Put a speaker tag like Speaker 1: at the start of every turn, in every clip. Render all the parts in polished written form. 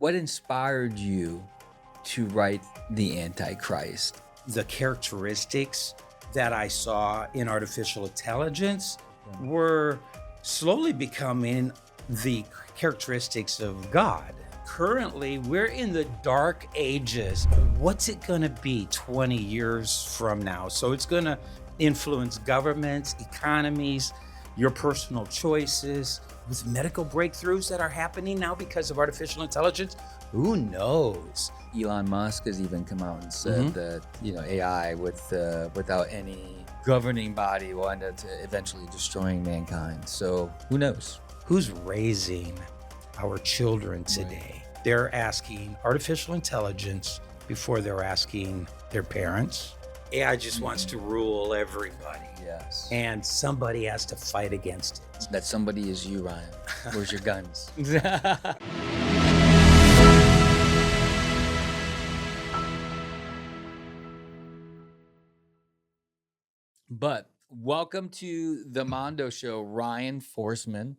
Speaker 1: What inspired you to write The Antichrist?
Speaker 2: The characteristics that I saw in artificial intelligence were slowly becoming the characteristics of God. Currently, we're in the dark ages. What's it going to be 20 years from now? So it's going to influence governments, economies, your personal choices. With medical breakthroughs that are happening now because of artificial intelligence, who knows?
Speaker 1: Elon Musk has even come out and said that AI without any governing body will end up eventually destroying mankind. So who knows?
Speaker 2: Who's raising our children today? Right. They're asking artificial intelligence before they're asking their parents. AI just wants to rule everybody.
Speaker 1: Yes.
Speaker 2: And somebody has to fight against it.
Speaker 1: That somebody is you, Ryan. Where's your guns? But welcome to the Mondo Show, Ryan Foresman.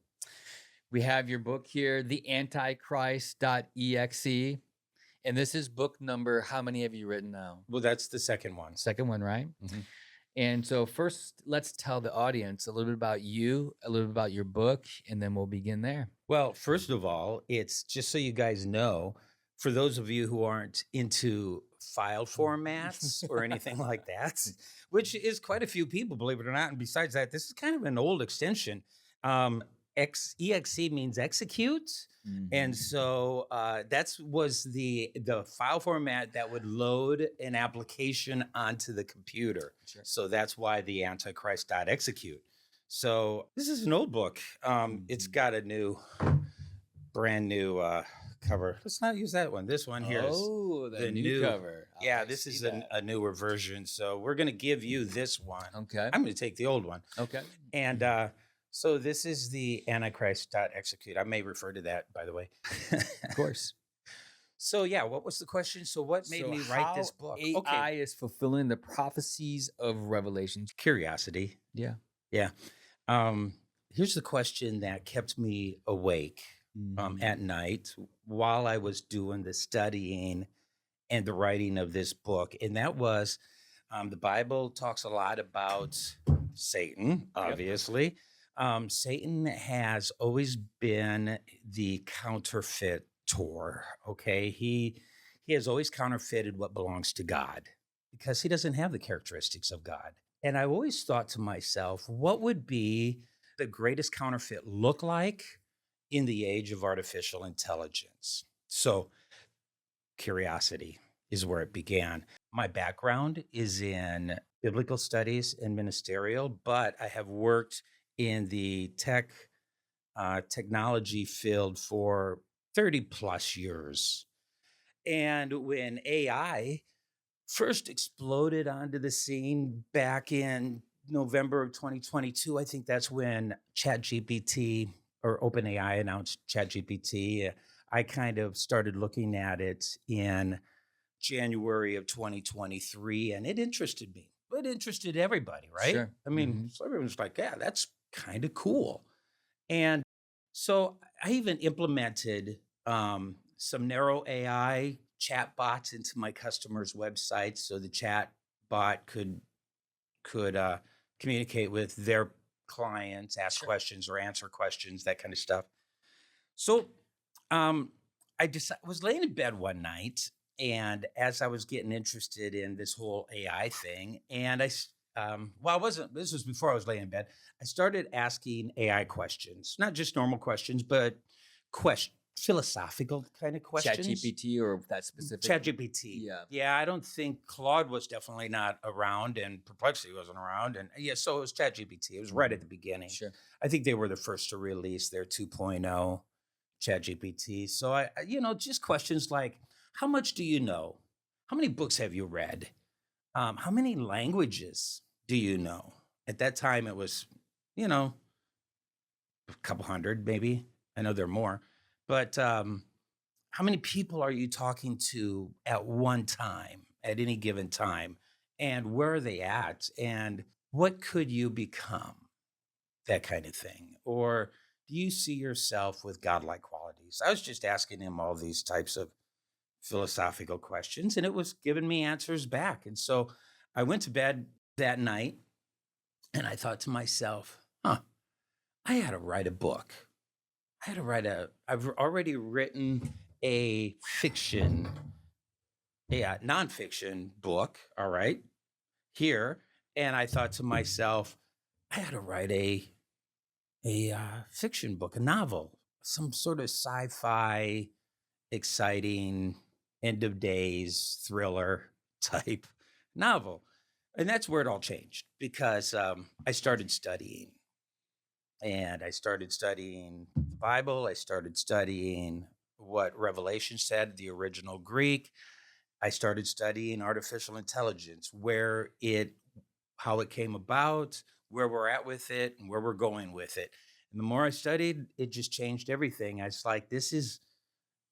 Speaker 1: We have your book here, the Antichrist.exe. And this is book number, how many have you written now?
Speaker 2: Well, that's the second one.
Speaker 1: Second one, right? Mm-hmm. And so first, let's tell the audience a little bit about you, a little bit about your book, and then we'll begin there.
Speaker 2: Well, first of all, it's just so you guys know, for those of you who aren't into file formats or anything like that, which is quite a few people, believe it or not. And besides that, this is kind of an old extension. EXE means execute. Mm-hmm. And so that was the file format that would load an application onto the computer. Sure. So that's why the Antichrist.execute. So this is an old book. It's got a brand new cover. Let's not use that one. This one here is
Speaker 1: the new cover.
Speaker 2: Yeah, this is a newer version. So we're going to give you this one.
Speaker 1: Okay.
Speaker 2: I'm going to take the old one.
Speaker 1: Okay.
Speaker 2: And so this is the Antichrist.execute. I may refer to that, by the way.
Speaker 1: Of course.
Speaker 2: So yeah, what was the question? So what made me write this book?
Speaker 1: AI is fulfilling the prophecies of Revelation.
Speaker 2: Curiosity.
Speaker 1: Yeah.
Speaker 2: Yeah. Here's the question that kept me awake at night while I was doing the studying and the writing of this book. And that was, the Bible talks a lot about Satan, obviously. Yep. Satan has always been the counterfeitor, okay? He has always counterfeited what belongs to God because he doesn't have the characteristics of God. And I always thought to myself, what would be the greatest counterfeit look like in the age of artificial intelligence? So curiosity is where it began. My background is in biblical studies and ministerial, but I have worked in the technology field for 30 plus years. And when AI first exploded onto the scene back in November of 2022, I think that's when ChatGPT or OpenAI announced ChatGPT. I kind of started looking at it in January of 2023, and it interested me. It interested everybody, right?
Speaker 1: Sure.
Speaker 2: I mean, so everyone's like, yeah, that's kind of cool. And so I even implemented some narrow AI chat bots into my customers' websites so the chat bot could communicate with their clients, ask questions or answer questions, that kind of stuff. So I was laying in bed one night, and as I was getting interested in this whole AI thing, and this was before I was laying in bed, I started asking AI questions, not just normal questions, but philosophical kind of questions.
Speaker 1: ChatGPT or that specific?
Speaker 2: ChatGPT. Yeah, I don't think Claude was definitely not around, and Perplexity wasn't around. And yeah, so it was ChatGPT. It was right at the beginning.
Speaker 1: Sure.
Speaker 2: I think they were the first to release their 2.0 ChatGPT. So I just questions like, how much do you know? How many books have you read? How many languages do you know? At that time, it was, a couple hundred, maybe. I know there are more. But how many people are you talking to at one time, at any given time? And where are they at? And what could you become? That kind of thing. Or do you see yourself with godlike qualities? bodies. I was just asking him all these types of philosophical questions, and it was giving me answers back. And so I went to bed that night, and I thought to myself, huh, I had to write a book. I've already written a fiction, a nonfiction book, all right, here. And I thought to myself, I had to write a fiction book, a novel, some sort of sci-fi, exciting, end of days thriller type novel. And that's where it all changed because I started studying. And I started studying the Bible. I started studying what Revelation said, the original Greek. I started studying artificial intelligence, how it came about, where we're at with it, and where we're going with it. And the more I studied, it just changed everything. I was like, this is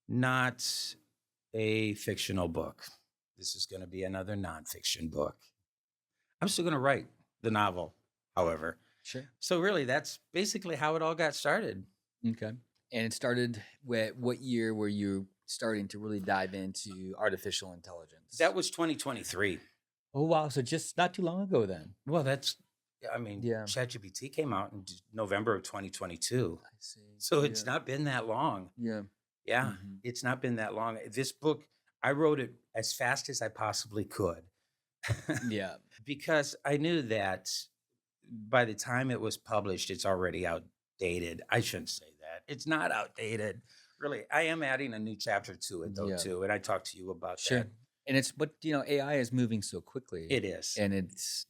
Speaker 2: not a fictional book. This is going to be another nonfiction book. I'm still going to write the novel, however.
Speaker 1: Sure.
Speaker 2: So really, that's basically how it all got started.
Speaker 1: Okay. And it started with what year were you starting to really dive into artificial intelligence?
Speaker 2: That was 2023.
Speaker 1: Oh, wow. So just not too long ago then.
Speaker 2: Well, yeah.
Speaker 1: Yeah.
Speaker 2: ChatGPT came out in November of 2022.
Speaker 1: I see.
Speaker 2: So it's not been that long.
Speaker 1: Yeah.
Speaker 2: Yeah, it's not been that long. This book, I wrote it as fast as I possibly could.
Speaker 1: Yeah.
Speaker 2: Because I knew that by the time it was published, it's already outdated. I shouldn't say that. It's not outdated. Really, I am adding a new chapter to it, though, too. And I talked to you about that.
Speaker 1: And it's AI is moving so quickly.
Speaker 2: It is.
Speaker 1: And it's,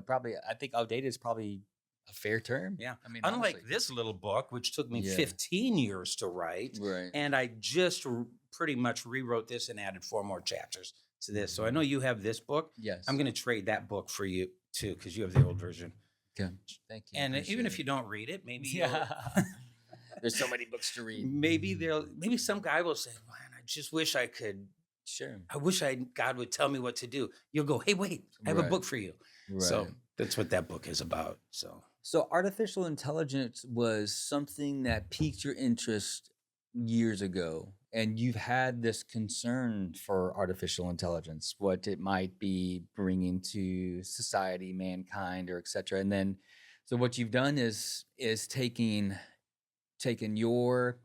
Speaker 1: probably, I think outdated is probably a fair term.
Speaker 2: Yeah.
Speaker 1: I mean,
Speaker 2: unlike
Speaker 1: honestly.
Speaker 2: this little book, which took me 15 years to write.
Speaker 1: Right.
Speaker 2: And I just pretty much rewrote this and added 4 more chapters to this. So I know you have this book.
Speaker 1: Yes.
Speaker 2: I'm going to trade that book for you, too, because you have the old version.
Speaker 1: Okay. Thank you.
Speaker 2: And even if you don't read it, maybe
Speaker 1: there's so many books to read.
Speaker 2: Maybe some guy will say, man, I just wish I could.
Speaker 1: Sure.
Speaker 2: I wish God would tell me what to do. You'll go, hey, wait, I have a book for you. Right. So that's what that book is about.
Speaker 1: So artificial intelligence was something that piqued your interest years ago, and you've had this concern for artificial intelligence, what it might be bringing to society, mankind, or et cetera. And then, so what you've done is taking your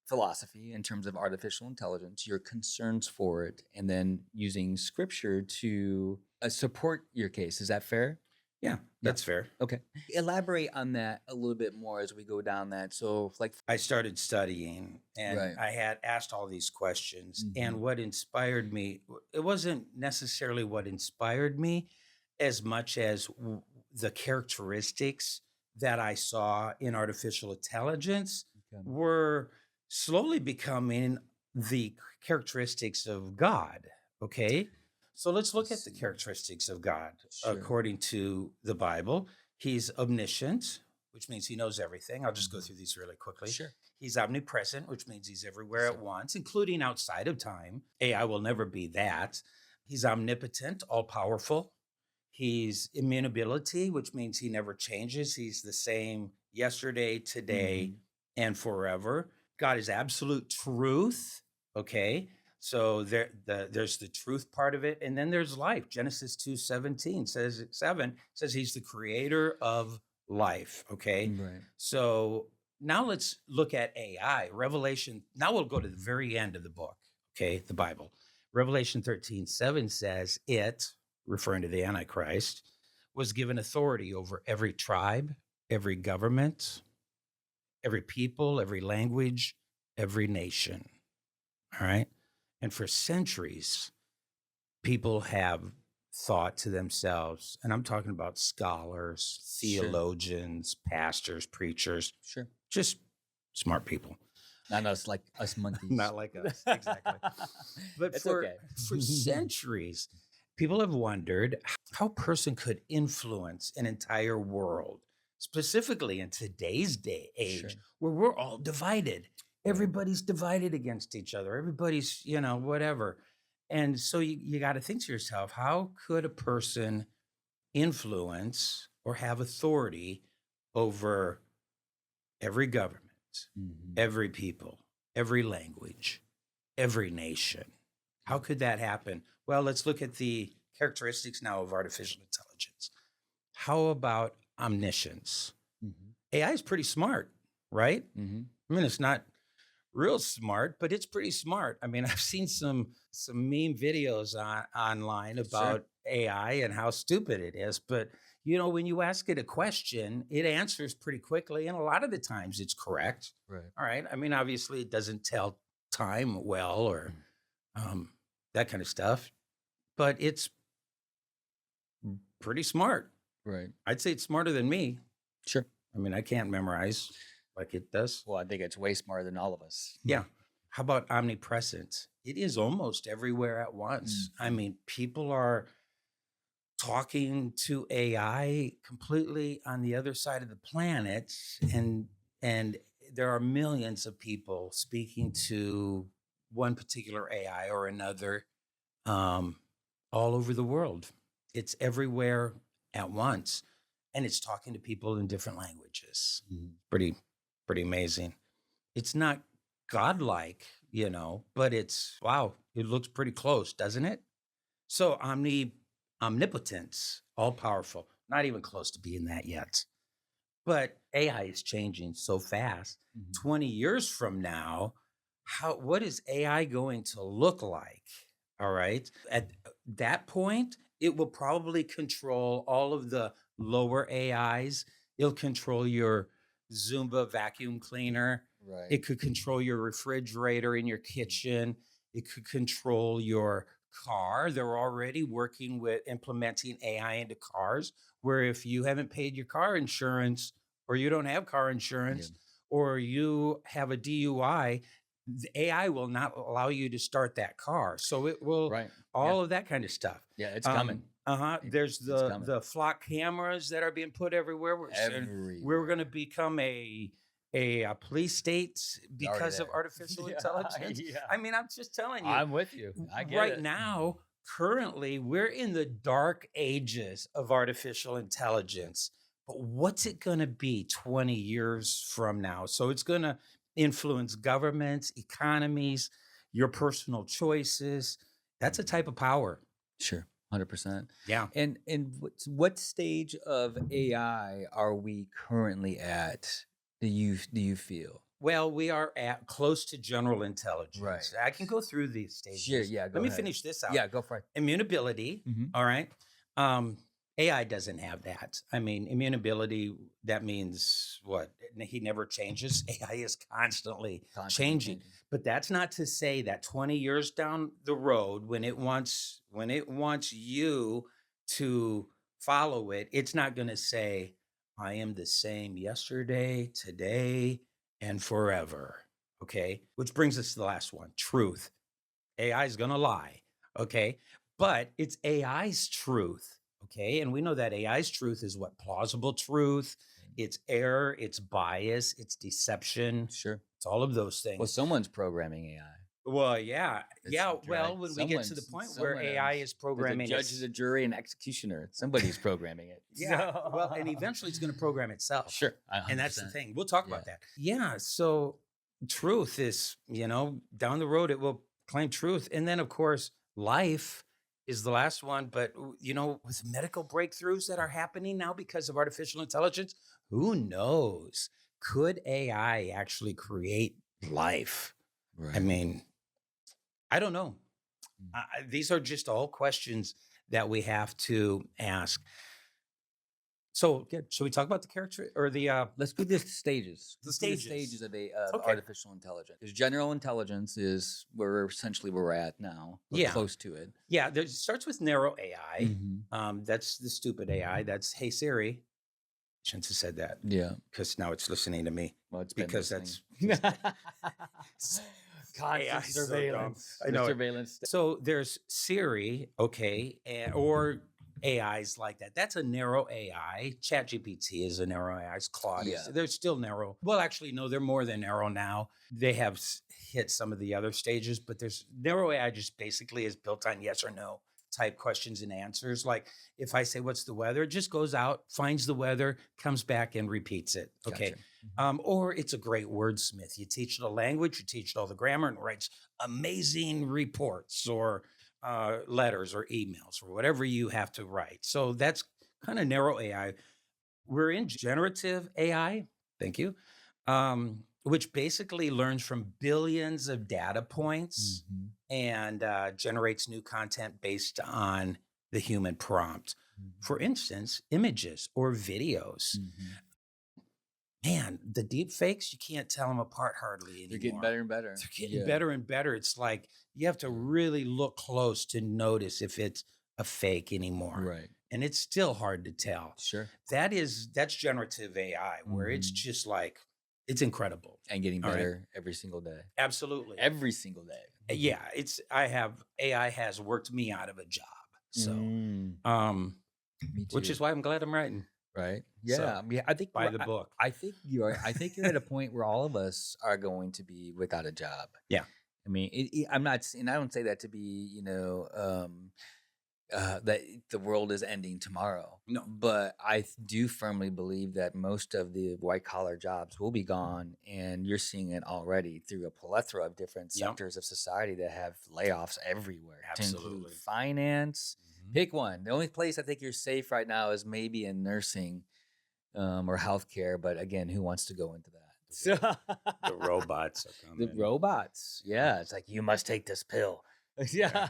Speaker 1: philosophy in terms of artificial intelligence, your concerns for it, and then using scripture to support your case. Is that fair?
Speaker 2: Yeah, that's fair.
Speaker 1: Okay. Elaborate on that a little bit more as we go down that. So
Speaker 2: I started studying and I had asked all these questions, and what inspired me, it wasn't necessarily what inspired me as much as the characteristics that I saw in artificial intelligence were slowly becoming the characteristics of God. Okay. So let's look at the characteristics of God. According to the Bible, he's omniscient, which means he knows everything. I'll just go through these really quickly.
Speaker 1: Sure.
Speaker 2: He's omnipresent, which means he's everywhere at once, including outside of time. AI will never be that. He's omnipotent, all powerful. He's immutability, which means he never changes. He's the same yesterday, today, and forever. God is absolute truth. Okay. So there's the truth part of it, and then there's life. Genesis 2:17 says he's the creator of life. Okay,
Speaker 1: right.
Speaker 2: So now let's look at AI. Revelation. Now we'll go to the very end of the book. Okay, the Bible. Revelation 13:7 says it, referring to the Antichrist, was given authority over every tribe, every government, every people, every language, every nation. All right. And for centuries, people have thought to themselves, and I'm talking about scholars, theologians, pastors, preachers, just smart people.
Speaker 1: Not us, like us monkeys.
Speaker 2: Not like us, exactly. But for centuries, people have wondered how a person could influence an entire world, specifically in today's age, where we're all divided. Everybody's divided against each other. Everybody's, whatever. And so you got to think to yourself, how could a person influence or have authority over every government, every people, every language, every nation. How could that happen? Well, let's look at the characteristics now of artificial intelligence. How about omniscience? AI is pretty smart, right? I mean, it's not real smart, but it's pretty smart. I mean, I've seen some meme videos online about AI and how stupid it is. But, when you ask it a question, it answers pretty quickly. And a lot of the times it's correct.
Speaker 1: Right.
Speaker 2: All right. I mean, obviously it doesn't tell time well or that kind of stuff, but it's pretty smart.
Speaker 1: Right.
Speaker 2: I'd say it's smarter than me.
Speaker 1: Sure.
Speaker 2: I mean, I can't memorize like it does.
Speaker 1: Well, I think it's way smarter than all of us.
Speaker 2: Yeah. How about omnipresence? It is almost everywhere at once. I mean, people are talking to AI completely on the other side of the planet, and there are millions of people speaking to one particular AI or another all over the world. It's everywhere at once, and it's talking to people in different languages. Pretty amazing. It's not godlike, but it's, wow, it looks pretty close, doesn't it? So omnipotence, all powerful, not even close to being that yet. But AI is changing so fast. 20 years from now, what is AI going to look like? All right. At that point, it will probably control all of the lower AIs. It'll control your Zumba vacuum cleaner.
Speaker 1: Right.
Speaker 2: It could control your refrigerator in your kitchen. It could control your car. They're already working with implementing AI into cars, where if you haven't paid your car insurance or you don't have car insurance or you have a DUI, the AI will not allow you to start that car. So it will, all of that kind of stuff.
Speaker 1: Yeah, it's coming.
Speaker 2: There's the flock cameras that are being put everywhere. We're going to become a police state because of artificial intelligence. I mean, I'm just telling you.
Speaker 1: I'm with you. I get
Speaker 2: right
Speaker 1: it.
Speaker 2: now, currently, we're in the dark ages of artificial intelligence. But what's it going to be 20 years from now? So it's going to influence governments, economies, your personal choices. That's a type of power.
Speaker 1: Sure. 100%.
Speaker 2: Yeah.
Speaker 1: And what stage of AI are we currently at? Do you feel?
Speaker 2: Well, we are at close to general intelligence.
Speaker 1: Right.
Speaker 2: I can go through these stages.
Speaker 1: Sure. Yeah.
Speaker 2: Let me finish this out.
Speaker 1: Yeah. Go for it.
Speaker 2: Immutability. All right. AI doesn't have that. I mean, immutability, that means what? He never changes. AI is constantly changing. But that's not to say that 20 years down the road, when it wants you to follow it, it's not going to say, I am the same yesterday, today, and forever. Okay. Which brings us to the last one, truth. AI is going to lie. Okay. But it's AI's truth. Okay. And we know that AI's truth is what? Plausible truth. It's error. It's bias. It's deception.
Speaker 1: Sure.
Speaker 2: It's all of those things.
Speaker 1: Well, someone's programming AI.
Speaker 2: Well, yeah. Well, when we get to the point where AI is programming,
Speaker 1: the judge, the jury, and executioner, somebody's programming it.
Speaker 2: Yeah. Well, and eventually it's going to program itself.
Speaker 1: Sure. 100%.
Speaker 2: And that's the thing. We'll talk about that. Yeah. So truth is, down the road, it will claim truth. And then, of course, life is the last one. But, with medical breakthroughs that are happening now because of artificial intelligence, who knows? Could AI actually create life?
Speaker 1: Right.
Speaker 2: I mean, I don't know. These are just all questions that we have to ask. So, should we talk about the character or the?
Speaker 1: Let's do the stages.
Speaker 2: The stages.
Speaker 1: The stages of artificial intelligence. Because general intelligence is where we're at now. We're close to it.
Speaker 2: Yeah, it starts with narrow AI. That's the stupid AI. That's Hey Siri. Shouldn't have said that.
Speaker 1: Yeah,
Speaker 2: because now it's listening to me.
Speaker 1: Well, it's
Speaker 2: because that's
Speaker 1: constant surveillance.
Speaker 2: So I know.
Speaker 1: Surveillance.
Speaker 2: So there's Siri, or AIs like that. That's a narrow AI. ChatGPT is a narrow AI. It's Claude.
Speaker 1: Yeah.
Speaker 2: They're still narrow. Well, actually, no, they're more than narrow now. They have hit some of the other stages, but there's narrow AI just basically is built on yes or no type questions and answers. Like if I say, what's the weather? It just goes out, finds the weather, comes back and repeats it. Okay.
Speaker 1: Gotcha.
Speaker 2: Or it's a great wordsmith. You teach it a language, you teach it all the grammar, and it writes amazing reports or letters or emails or whatever you have to write. So that's kind of narrow AI. We're in generative AI. Thank you. Which basically learns from billions of data points and generates new content based on the human prompt. For instance, images or videos. Man, the deep fakes, you can't tell them apart hardly anymore.
Speaker 1: They're getting better and better.
Speaker 2: They're getting better and better. It's like you have to really look close to notice if it's a fake anymore.
Speaker 1: Right.
Speaker 2: And it's still hard to tell.
Speaker 1: Sure.
Speaker 2: That's generative AI, where it's just like, it's incredible.
Speaker 1: And getting better every single day.
Speaker 2: Absolutely.
Speaker 1: Every single day.
Speaker 2: Yeah. AI has worked me out of a job. So,
Speaker 1: Me too.
Speaker 2: which is why I'm glad I'm writing.
Speaker 1: Right. Yeah.
Speaker 2: So,
Speaker 1: I mean, I think
Speaker 2: buy the book.
Speaker 1: I think you're at a point where all of us are going to be without a job.
Speaker 2: Yeah.
Speaker 1: I mean, I'm not, and I don't say that to be, that the world is ending tomorrow.
Speaker 2: No.
Speaker 1: But I do firmly believe that most of the white collar jobs will be gone. And you're seeing it already through a plethora of different sectors of society that have layoffs everywhere.
Speaker 2: Absolutely.
Speaker 1: To include finance. Pick one. The only place I think you're safe right now is maybe in nursing or healthcare. But again, who wants to go into that?
Speaker 2: The robots are coming.
Speaker 1: The robots. Yeah. It's like, you must take this pill. Yeah.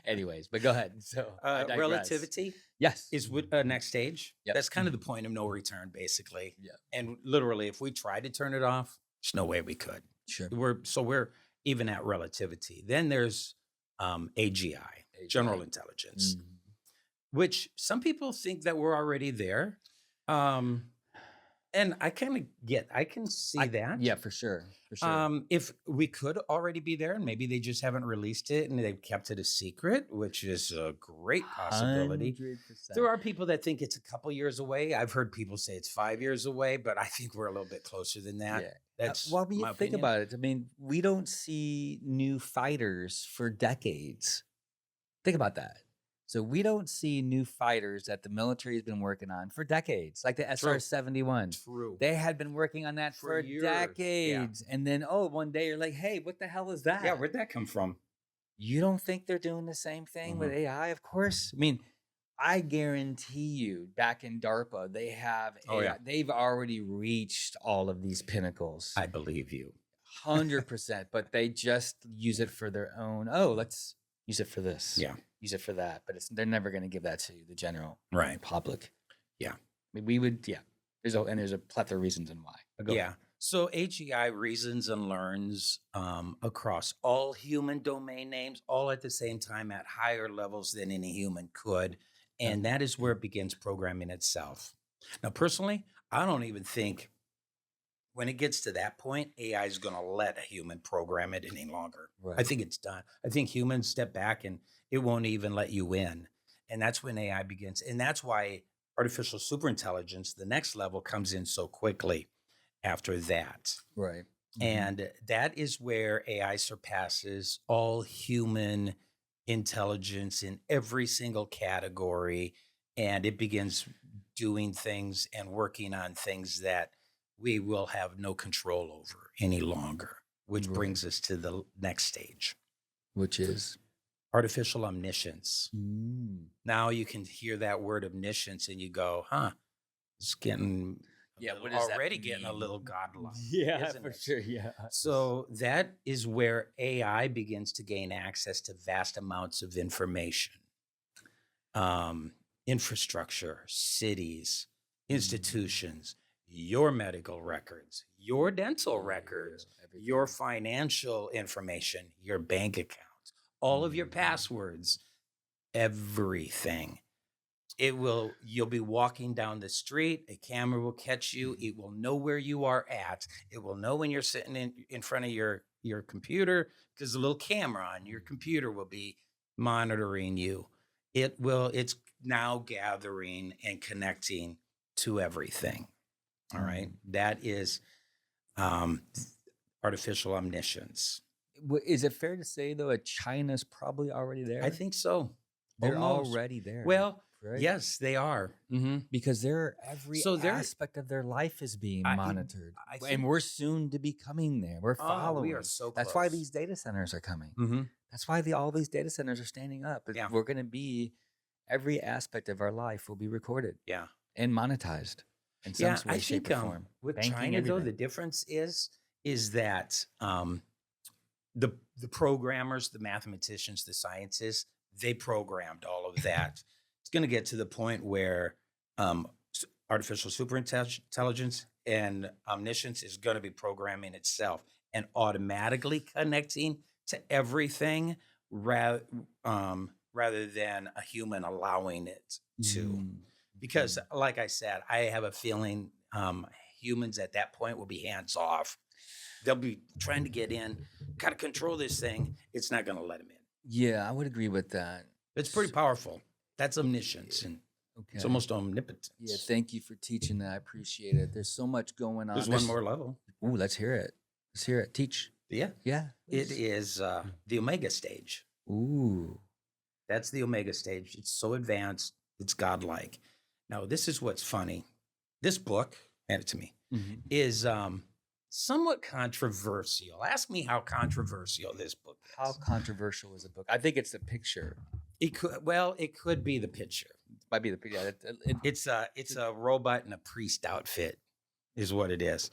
Speaker 1: Anyways, but go ahead. So
Speaker 2: relativity is next stage.
Speaker 1: Yep.
Speaker 2: That's kind of the point of no return, basically.
Speaker 1: Yeah.
Speaker 2: And literally, if we tried to turn it off, there's no way we could.
Speaker 1: Sure.
Speaker 2: We're even at relativity. Then there's AGI, general intelligence, which some people think that we're already there. And I can see that.
Speaker 1: Yeah, for sure. For sure.
Speaker 2: If we could already be there, and maybe they just haven't released it and they've kept it a secret, which is a great possibility.
Speaker 1: 100%.
Speaker 2: There are people that think it's a couple years away. I've heard people say it's 5 years away, but I think we're a little bit closer than that.
Speaker 1: Yeah.
Speaker 2: That's
Speaker 1: well, I mean,
Speaker 2: my
Speaker 1: think
Speaker 2: opinion.
Speaker 1: about it. I mean, we don't see new fighters for decades. Think about that. So we don't see new fighters that the military has been working on for decades, like the SR-71.
Speaker 2: True.
Speaker 1: They had been working on that for
Speaker 2: years.
Speaker 1: decades. Yeah. And then, one day you're like, hey, what the hell is that?
Speaker 2: Yeah, where'd that come from?
Speaker 1: You don't think they're doing the same thing with AI? Of course. I mean, I guarantee you back in DARPA, they have AI. They've already reached all of these pinnacles.
Speaker 2: I believe you.
Speaker 1: 100%. But they just use it for their own. Oh, let's use it for this.
Speaker 2: Yeah.
Speaker 1: Use it for that. But they're never going to give that to the general public.
Speaker 2: Yeah.
Speaker 1: I mean, we would, There's a plethora of reasons and why.
Speaker 2: Yeah. So AGI reasons and learns across all human domain names, all at the same time at higher levels than any human could. And that is where it begins programming itself. Now, personally, I don't even think when it gets to that point, AI is going to let a human program it any longer. Right. I think it's done. I think humans step back and it won't even let you in. And that's when AI begins. And that's why artificial superintelligence, the next level, comes in so quickly after that.
Speaker 1: Right.
Speaker 2: And that is where AI surpasses all human intelligence in every single category. And it begins doing things and working on things that we will have no control over any longer, which brings us to the next stage.
Speaker 1: Which is?
Speaker 2: Artificial omniscience. Now you can hear that word omniscience and you go, it's getting
Speaker 1: what is
Speaker 2: already getting a little godlike.
Speaker 1: Yeah, for sure. Yeah.
Speaker 2: So that is where AI begins to gain access to vast amounts of information. Infrastructure, cities, institutions, your medical records, your dental records, your financial information, your bank accounts, all of your passwords, everything. You'll be walking down the street, a camera will catch you, it will know where you are at, it will know when you're sitting in front of your computer, because the little camera on your computer will be monitoring you. It's now gathering and connecting to everything. All right. That is artificial omniscience.
Speaker 1: Is it fair to say though, that China's probably already there?
Speaker 2: I think so.
Speaker 1: They're
Speaker 2: Almost.
Speaker 1: already there.
Speaker 2: Well,
Speaker 1: right?
Speaker 2: yes, they are. Mm-hmm.
Speaker 1: Because every
Speaker 2: So they're-
Speaker 1: aspect of their life is being
Speaker 2: I-
Speaker 1: monitored,
Speaker 2: I
Speaker 1: and
Speaker 2: think-
Speaker 1: we're soon to be coming there. We're following.
Speaker 2: we are so
Speaker 1: That's why
Speaker 2: close.
Speaker 1: these data centers are coming.
Speaker 2: Mm-hmm.
Speaker 1: That's why all these data centers are standing up.
Speaker 2: Yeah.
Speaker 1: We're going to be every aspect of our life will be recorded
Speaker 2: Yeah.
Speaker 1: and monetized in some way, shape, or form.
Speaker 2: With
Speaker 1: Banking,
Speaker 2: China, though,
Speaker 1: everything.
Speaker 2: the difference is that the programmers, the mathematicians, the scientists, they programmed all of that. It's going to get to the point where artificial superintelligence and omniscience is going to be programming itself and automatically connecting to everything rather than a human allowing it to. Because, like I said, I have a feeling humans at that point will be hands off. They'll be trying to get in, got to control this thing. It's not going to let them in.
Speaker 1: Yeah, I would agree with that.
Speaker 2: It's pretty powerful. That's omniscience, and it's almost omnipotence.
Speaker 1: Yeah, thank you for teaching that. I appreciate it. There's so much going on.
Speaker 2: There's one more level.
Speaker 1: Ooh, let's hear it. Let's hear it. Teach.
Speaker 2: Yeah.
Speaker 1: Yeah.
Speaker 2: It is the Omega stage.
Speaker 1: Ooh.
Speaker 2: That's the Omega stage. It's so advanced. It's godlike. Now, this is what's funny. This book, hand it to me, is somewhat controversial. Ask me how controversial this book is.
Speaker 1: How controversial is the book? I think it's the picture.
Speaker 2: It could be the picture.
Speaker 1: Might be the picture.
Speaker 2: It's a robot in a priest outfit, is what it is.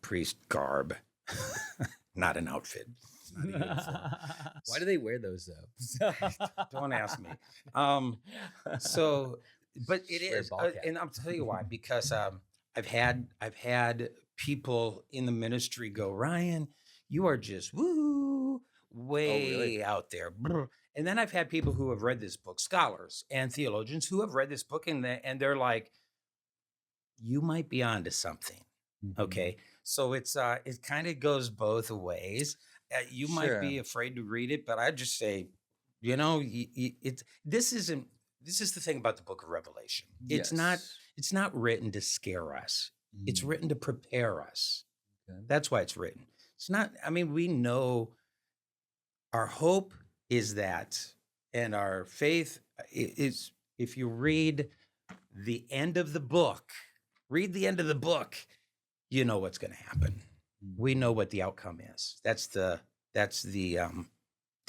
Speaker 2: Priest garb, not an outfit. It's not a uniform.
Speaker 1: Why do they wear those though?
Speaker 2: Don't ask me. But it is, and I'll tell you why. Because I've had people in the ministry go, Ryan, you are just way out there. And then I've had people who have read this book, scholars and theologians who have read this book, and they're like, you might be onto something. Okay, so it kind of goes both ways. You might be afraid to read it, but I just say, this is the thing about the book of Revelation. It's not written to scare us. It's written to prepare us. Okay. That's why it's written. It's not, we know our hope is that, and our faith is, if you read the end of the book, you know what's going to happen. We know what the outcome is. That's the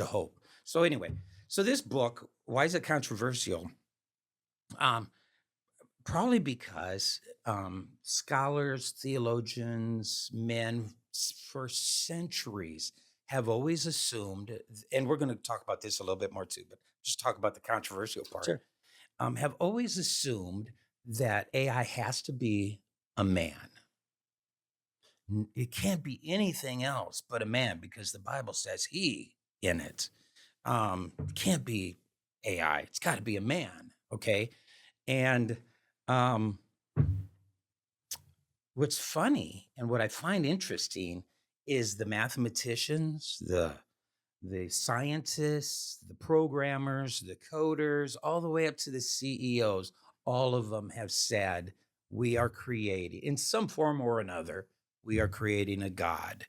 Speaker 2: hope. So anyway, this book, why is it controversial? Probably because scholars, theologians, men for centuries have always assumed, and we're going to talk about this a little bit more too, but just talk about the controversial part. Sure. Have always assumed that AI has to be a man. It can't be anything else but a man because the Bible says he in it. It can't be AI. It's got to be a man. Okay. And what's funny and what I find interesting is the mathematicians, the scientists, the programmers, the coders, all the way up to the CEOs, all of them have said, we are creating, in some form or another, we are creating a God.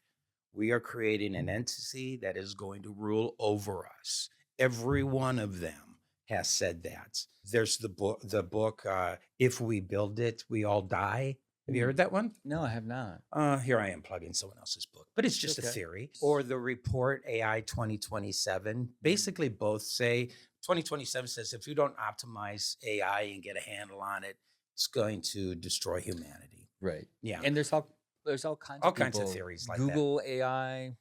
Speaker 2: We are creating an entity that is going to rule over us. Every one of them has said that. There's the book, If We Build It, We All Die. Have you heard that one?
Speaker 1: No, I have not.
Speaker 2: Here I am plugging someone else's book, but it's just a theory. Or the report AI 2027. Basically, both say 2027 says if you don't optimize AI and get a handle on it, it's going to destroy humanity.
Speaker 1: Right.
Speaker 2: Yeah.
Speaker 1: And there's all kinds of
Speaker 2: theories like
Speaker 1: Google
Speaker 2: that.
Speaker 1: AI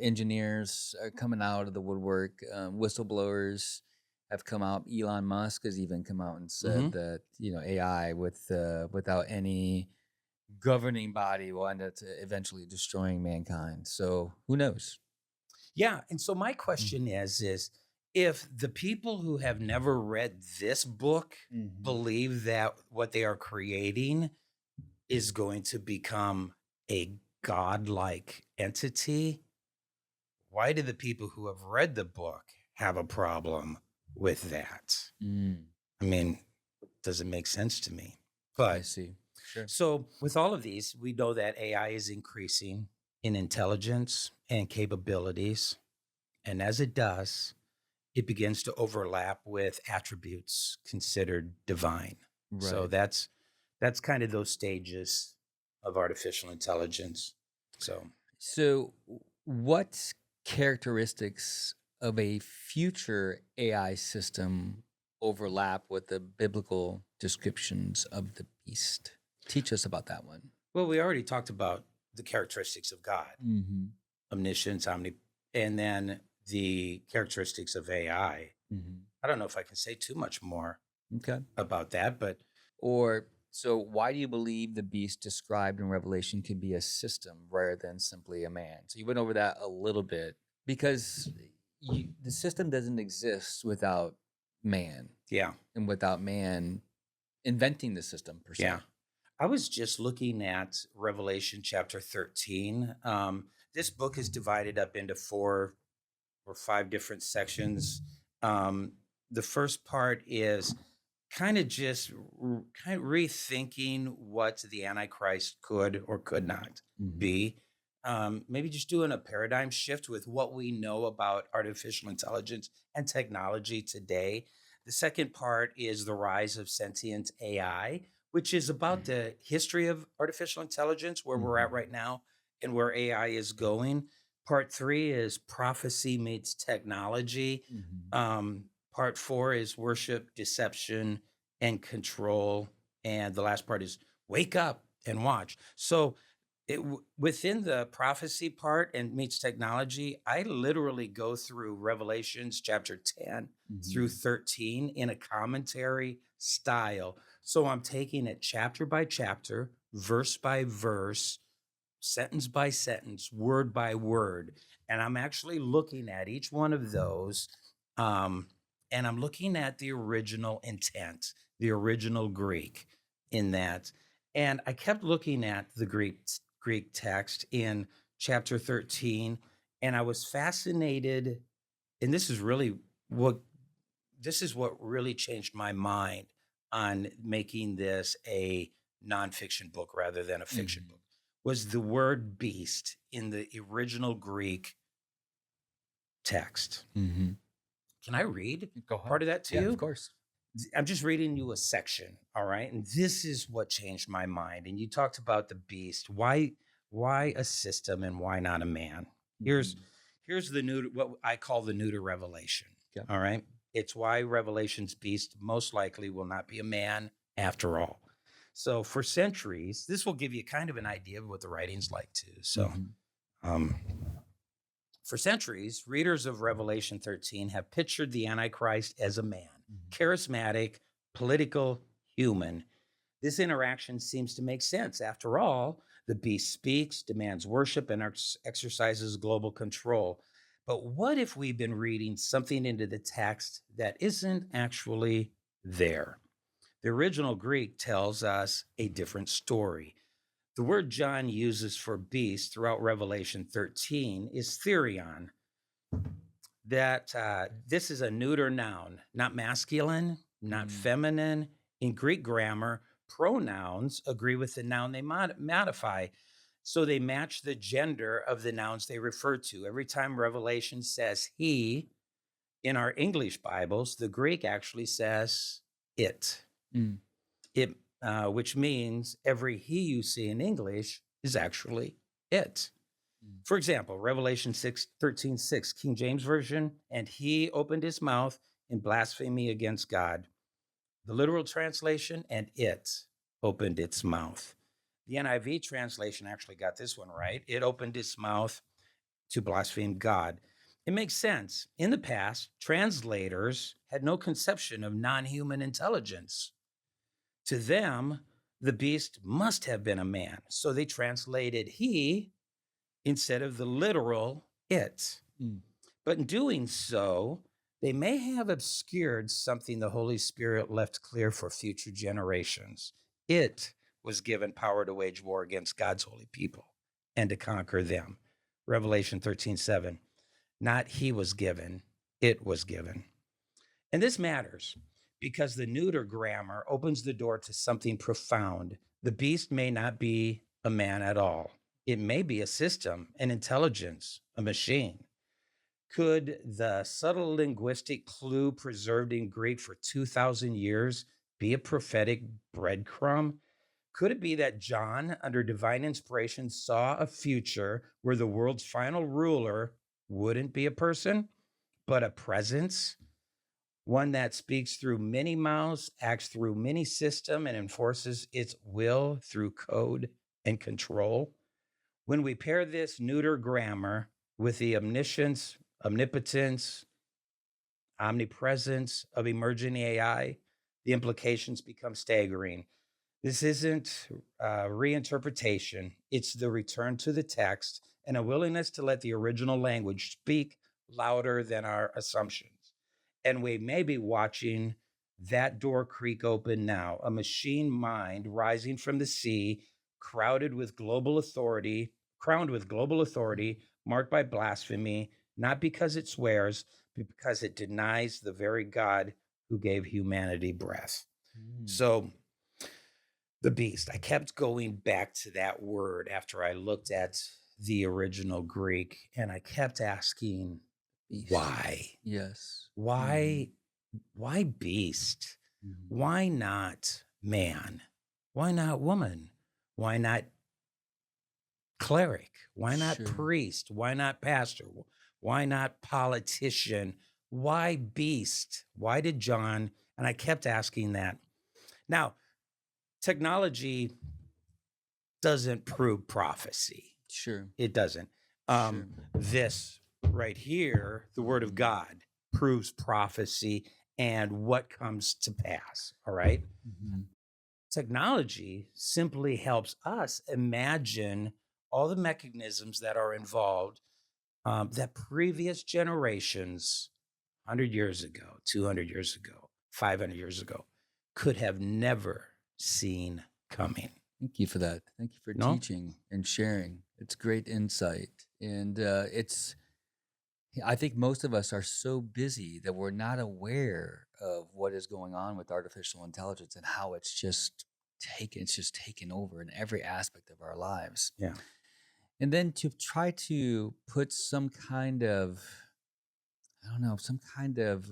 Speaker 1: engineers are coming out of the woodwork. Whistleblowers have come out. Elon Musk has even come out and said that AI without any governing body will end up eventually destroying mankind. So who knows?
Speaker 2: Yeah, and so my question is if the people who have never read this book believe that what they are creating is going to become a godlike entity, why do the people who have read the book have a problem with that? Doesn't make sense to me. But
Speaker 1: I see. Sure.
Speaker 2: So with all of these, we know that AI is increasing in intelligence and capabilities. And as it does, it begins to overlap with attributes considered divine. So
Speaker 1: Right.
Speaker 2: that's kind of those stages of artificial intelligence.
Speaker 1: So, what characteristics of a future AI system overlap with the biblical descriptions of the beast? Teach us about that one.
Speaker 2: Well, we already talked about the characteristics of God,
Speaker 1: Mm-hmm.
Speaker 2: omniscience, and then the characteristics of AI.
Speaker 1: Mm-hmm.
Speaker 2: I don't know if I can say too much more
Speaker 1: Okay.
Speaker 2: about that, but
Speaker 1: So why do you believe the beast described in Revelation could be a system rather than simply a man? So you went over that a little bit because the system doesn't exist without man
Speaker 2: yeah,
Speaker 1: and without man inventing the system per se.
Speaker 2: yeah. I was just looking at Revelation chapter 13. This book is divided up into 4 or 5 different sections. The first part is kind of just kind of rethinking what the Antichrist could or could not
Speaker 1: Mhm.
Speaker 2: be. Maybe just doing a paradigm shift with what we know about artificial intelligence and technology today. The second part is the rise of sentient AI, which is about the history of artificial intelligence, where we're at
Speaker 1: Mhm.
Speaker 2: right now and where AI is going. Part 3 is prophecy meets technology.
Speaker 1: Mhm.
Speaker 2: Part 4 is worship, deception, and control. And the last part is wake up and watch. So within the prophecy part and meets technology, I literally go through Revelations chapter 10 through
Speaker 1: Mhm.
Speaker 2: 13 in a commentary style. So I'm taking it chapter by chapter, verse by verse, sentence by sentence, word by word. And I'm actually looking at each one of those. And I'm looking at the original intent, the original Greek in that. And I kept looking at the Greek text in chapter 13, and I was fascinated. And this is what really changed my mind on making this a nonfiction book rather than a fiction
Speaker 1: Mhm.
Speaker 2: book, was the word beast in the original Greek text.
Speaker 1: Mhm.
Speaker 2: Can I read
Speaker 1: Go ahead.
Speaker 2: part of that to
Speaker 1: Yeah, of
Speaker 2: you?
Speaker 1: course.
Speaker 2: I'm just reading you a section, all right? And this is what changed my mind. And you talked about the beast. Why a system and why not a man? Here's
Speaker 1: Mhm.
Speaker 2: here's the new what I call the Neuter revelation.
Speaker 1: Yeah.
Speaker 2: All right. It's why Revelation's beast most likely will not be a man after all. So for centuries, this will give you kind of an idea of what the writing's like too. So
Speaker 1: Mhm.
Speaker 2: um for centuries, readers of Revelation 13 have pictured the Antichrist as a man,
Speaker 1: Mhm.
Speaker 2: charismatic, political, human. This interaction seems to make sense. After all, the beast speaks, demands worship, and exercises global control. But what if we've been reading something into the text that isn't actually there? The original Greek tells us a different story. The word John uses for beast throughout Revelation 13 is therion. This is a neuter noun, not masculine, not
Speaker 1: Mm.
Speaker 2: feminine. In Greek grammar, pronouns agree with the noun they modify. So they match the gender of the nouns they refer to. Every time Revelation says he, in our English Bibles, the Greek actually says it.
Speaker 1: Mm.
Speaker 2: It, which means every he you see in English is actually it.
Speaker 1: Mm.
Speaker 2: For example, Revelation 6:13-6, King James Version, and he opened his mouth in blasphemy against God. The literal translation, and it opened its mouth. The NIV translation actually got this one right. It opened its mouth to blaspheme God. It makes sense. In the past, translators had no conception of non human intelligence. To them, the beast must have been a man. So they translated he instead of the literal it.
Speaker 1: Mm.
Speaker 2: But in doing so, they may have obscured something the Holy Spirit left clear for future generations. It was given power to wage war against God's holy people and to conquer them. Revelation 13:7. Not he was given, it was given. And this matters because the neuter grammar opens the door to something profound. The beast may not be a man at all. It may be a system, an intelligence, a machine. Could the subtle linguistic clue preserved in Greek for 2,000 years be a prophetic breadcrumb? Could it be that John, under divine inspiration, saw a future where the world's final ruler wouldn't be a person, but a presence? One that speaks through many mouths, acts through many systems, and enforces its will through code and control. When we pair this neuter grammar with the omniscience, omnipotence, omnipresence of emerging AI, the implications become staggering. This isn't reinterpretation, it's the return to the text and a willingness to let the original language speak louder than our assumptions. And we may be watching that door creak open now, a machine mind rising from the sea, crowned with global authority, marked by blasphemy, not because it swears, but because it denies the very God who gave humanity breath. So the beast, I kept going back to that word after I looked at the original Greek, and I kept asking,
Speaker 1: Beast.
Speaker 2: why?
Speaker 1: Yes.
Speaker 2: Why beast? Why not man? Why not woman? Why not cleric? Why not
Speaker 1: Sure.
Speaker 2: priest? Why not pastor? Why not politician? Why beast? Why did John? And I kept asking that. Now, technology doesn't prove prophecy.
Speaker 1: Sure.
Speaker 2: It doesn't.
Speaker 1: Sure.
Speaker 2: This right here, the word of God, proves prophecy and what comes to pass. All right. Technology simply helps us imagine all the mechanisms that are involved that previous generations, 100 years ago, 200 years ago, 500 years ago, could have never seen coming.
Speaker 1: Thank you for that. Thank you for
Speaker 2: No?
Speaker 1: teaching and sharing. It's great insight. And I think most of us are so busy that we're not aware of what is going on with artificial intelligence and how it's just taken over in every aspect of our lives.
Speaker 2: Yeah.
Speaker 1: And then to try to put some kind of, I don't know, some kind of,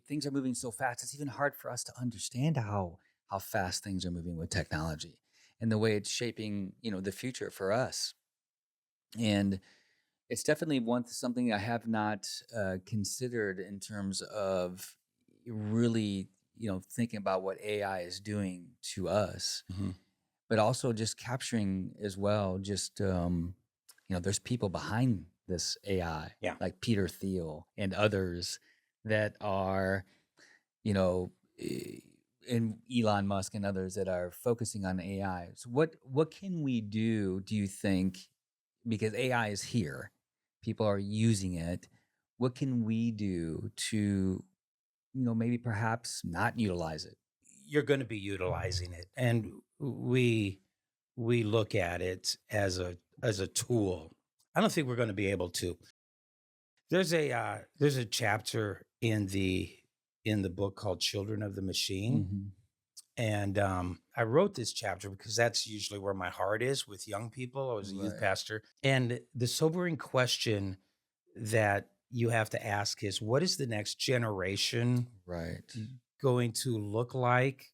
Speaker 1: things are moving so fast. It's even hard for us to understand how fast things are moving with technology and the way it's shaping, the future for us. And it's definitely something I have not considered in terms of really, thinking about what AI is doing to us, but also just capturing as well. Just there's people behind this AI,
Speaker 2: Yeah.
Speaker 1: like Peter Thiel and others that are, and Elon Musk and others that are focusing on AI. So what can we do you think, because AI is here, people are using it, what can we do to, maybe perhaps not utilize it?
Speaker 2: You're going to be utilizing it, and we look at it as a tool. I don't think we're going to be able to. There's a chapter in the book called Children of the Machine. And I wrote this chapter because that's usually where my heart is with young people. I was a youth
Speaker 1: Right.
Speaker 2: pastor. And the sobering question that you have to ask is, what is the next generation
Speaker 1: Right.
Speaker 2: going to look like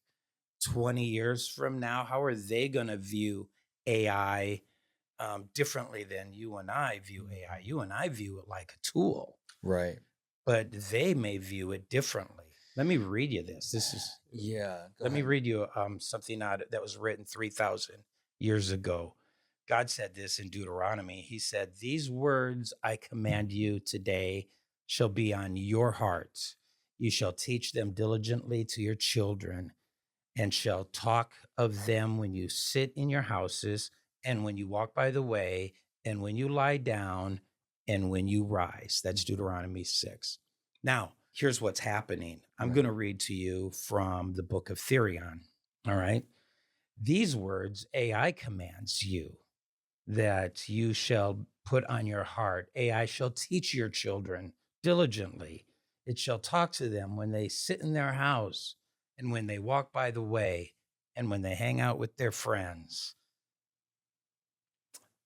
Speaker 2: 20 years from now? How are they going to view AI differently than you and I view AI? You and I view it like a tool,
Speaker 1: Right.
Speaker 2: but they may view it differently. Let me read you this. This is
Speaker 1: Yeah.
Speaker 2: Let me read you something out that was written 3,000 years ago. God said this in Deuteronomy. He said, "These words I command you today shall be on your hearts. You shall teach them diligently to your children, and shall talk of them when you sit in your houses, and when you walk by the way, and when you lie down, and when you rise." That's Deuteronomy 6. Now, here's what's happening. I'm
Speaker 1: Right.
Speaker 2: going to read to you from the book of Therion. All right. These words AI commands you that you shall put on your heart. AI shall teach your children diligently. It shall talk to them when they sit in their house, and when they walk by the way, and when they hang out with their friends.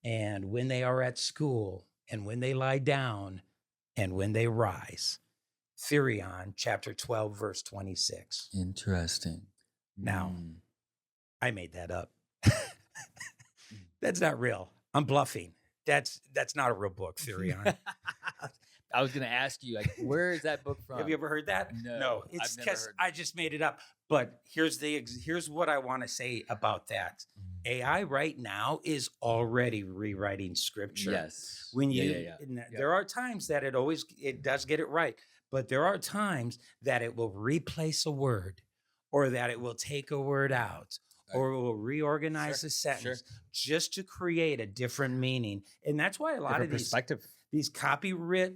Speaker 2: and when they are at school, and when they lie down, and when they rise. Therion, chapter 12, verse 26.
Speaker 1: Interesting.
Speaker 2: Now,
Speaker 1: Mm.
Speaker 2: I made that up. That's not real. I'm bluffing. That's not a real book, Therion.
Speaker 1: I was going to ask you, like, where is that book from?
Speaker 2: Have you ever heard that?
Speaker 1: No,
Speaker 2: It's
Speaker 1: I've never
Speaker 2: because
Speaker 1: heard
Speaker 2: I just made it up. But here's what I want to say about that. AI right now is already rewriting scripture.
Speaker 1: Yes.
Speaker 2: When
Speaker 1: Yeah,
Speaker 2: you,
Speaker 1: yeah, yeah.
Speaker 2: and
Speaker 1: Yep.
Speaker 2: there are times that it does get it right, but there are times that it will replace a word, or that it will take a word out, or it will reorganize
Speaker 1: Sure,
Speaker 2: a sentence
Speaker 1: sure.
Speaker 2: just to create a different meaning. And that's why a lot
Speaker 1: Different
Speaker 2: of
Speaker 1: perspective.
Speaker 2: these copyright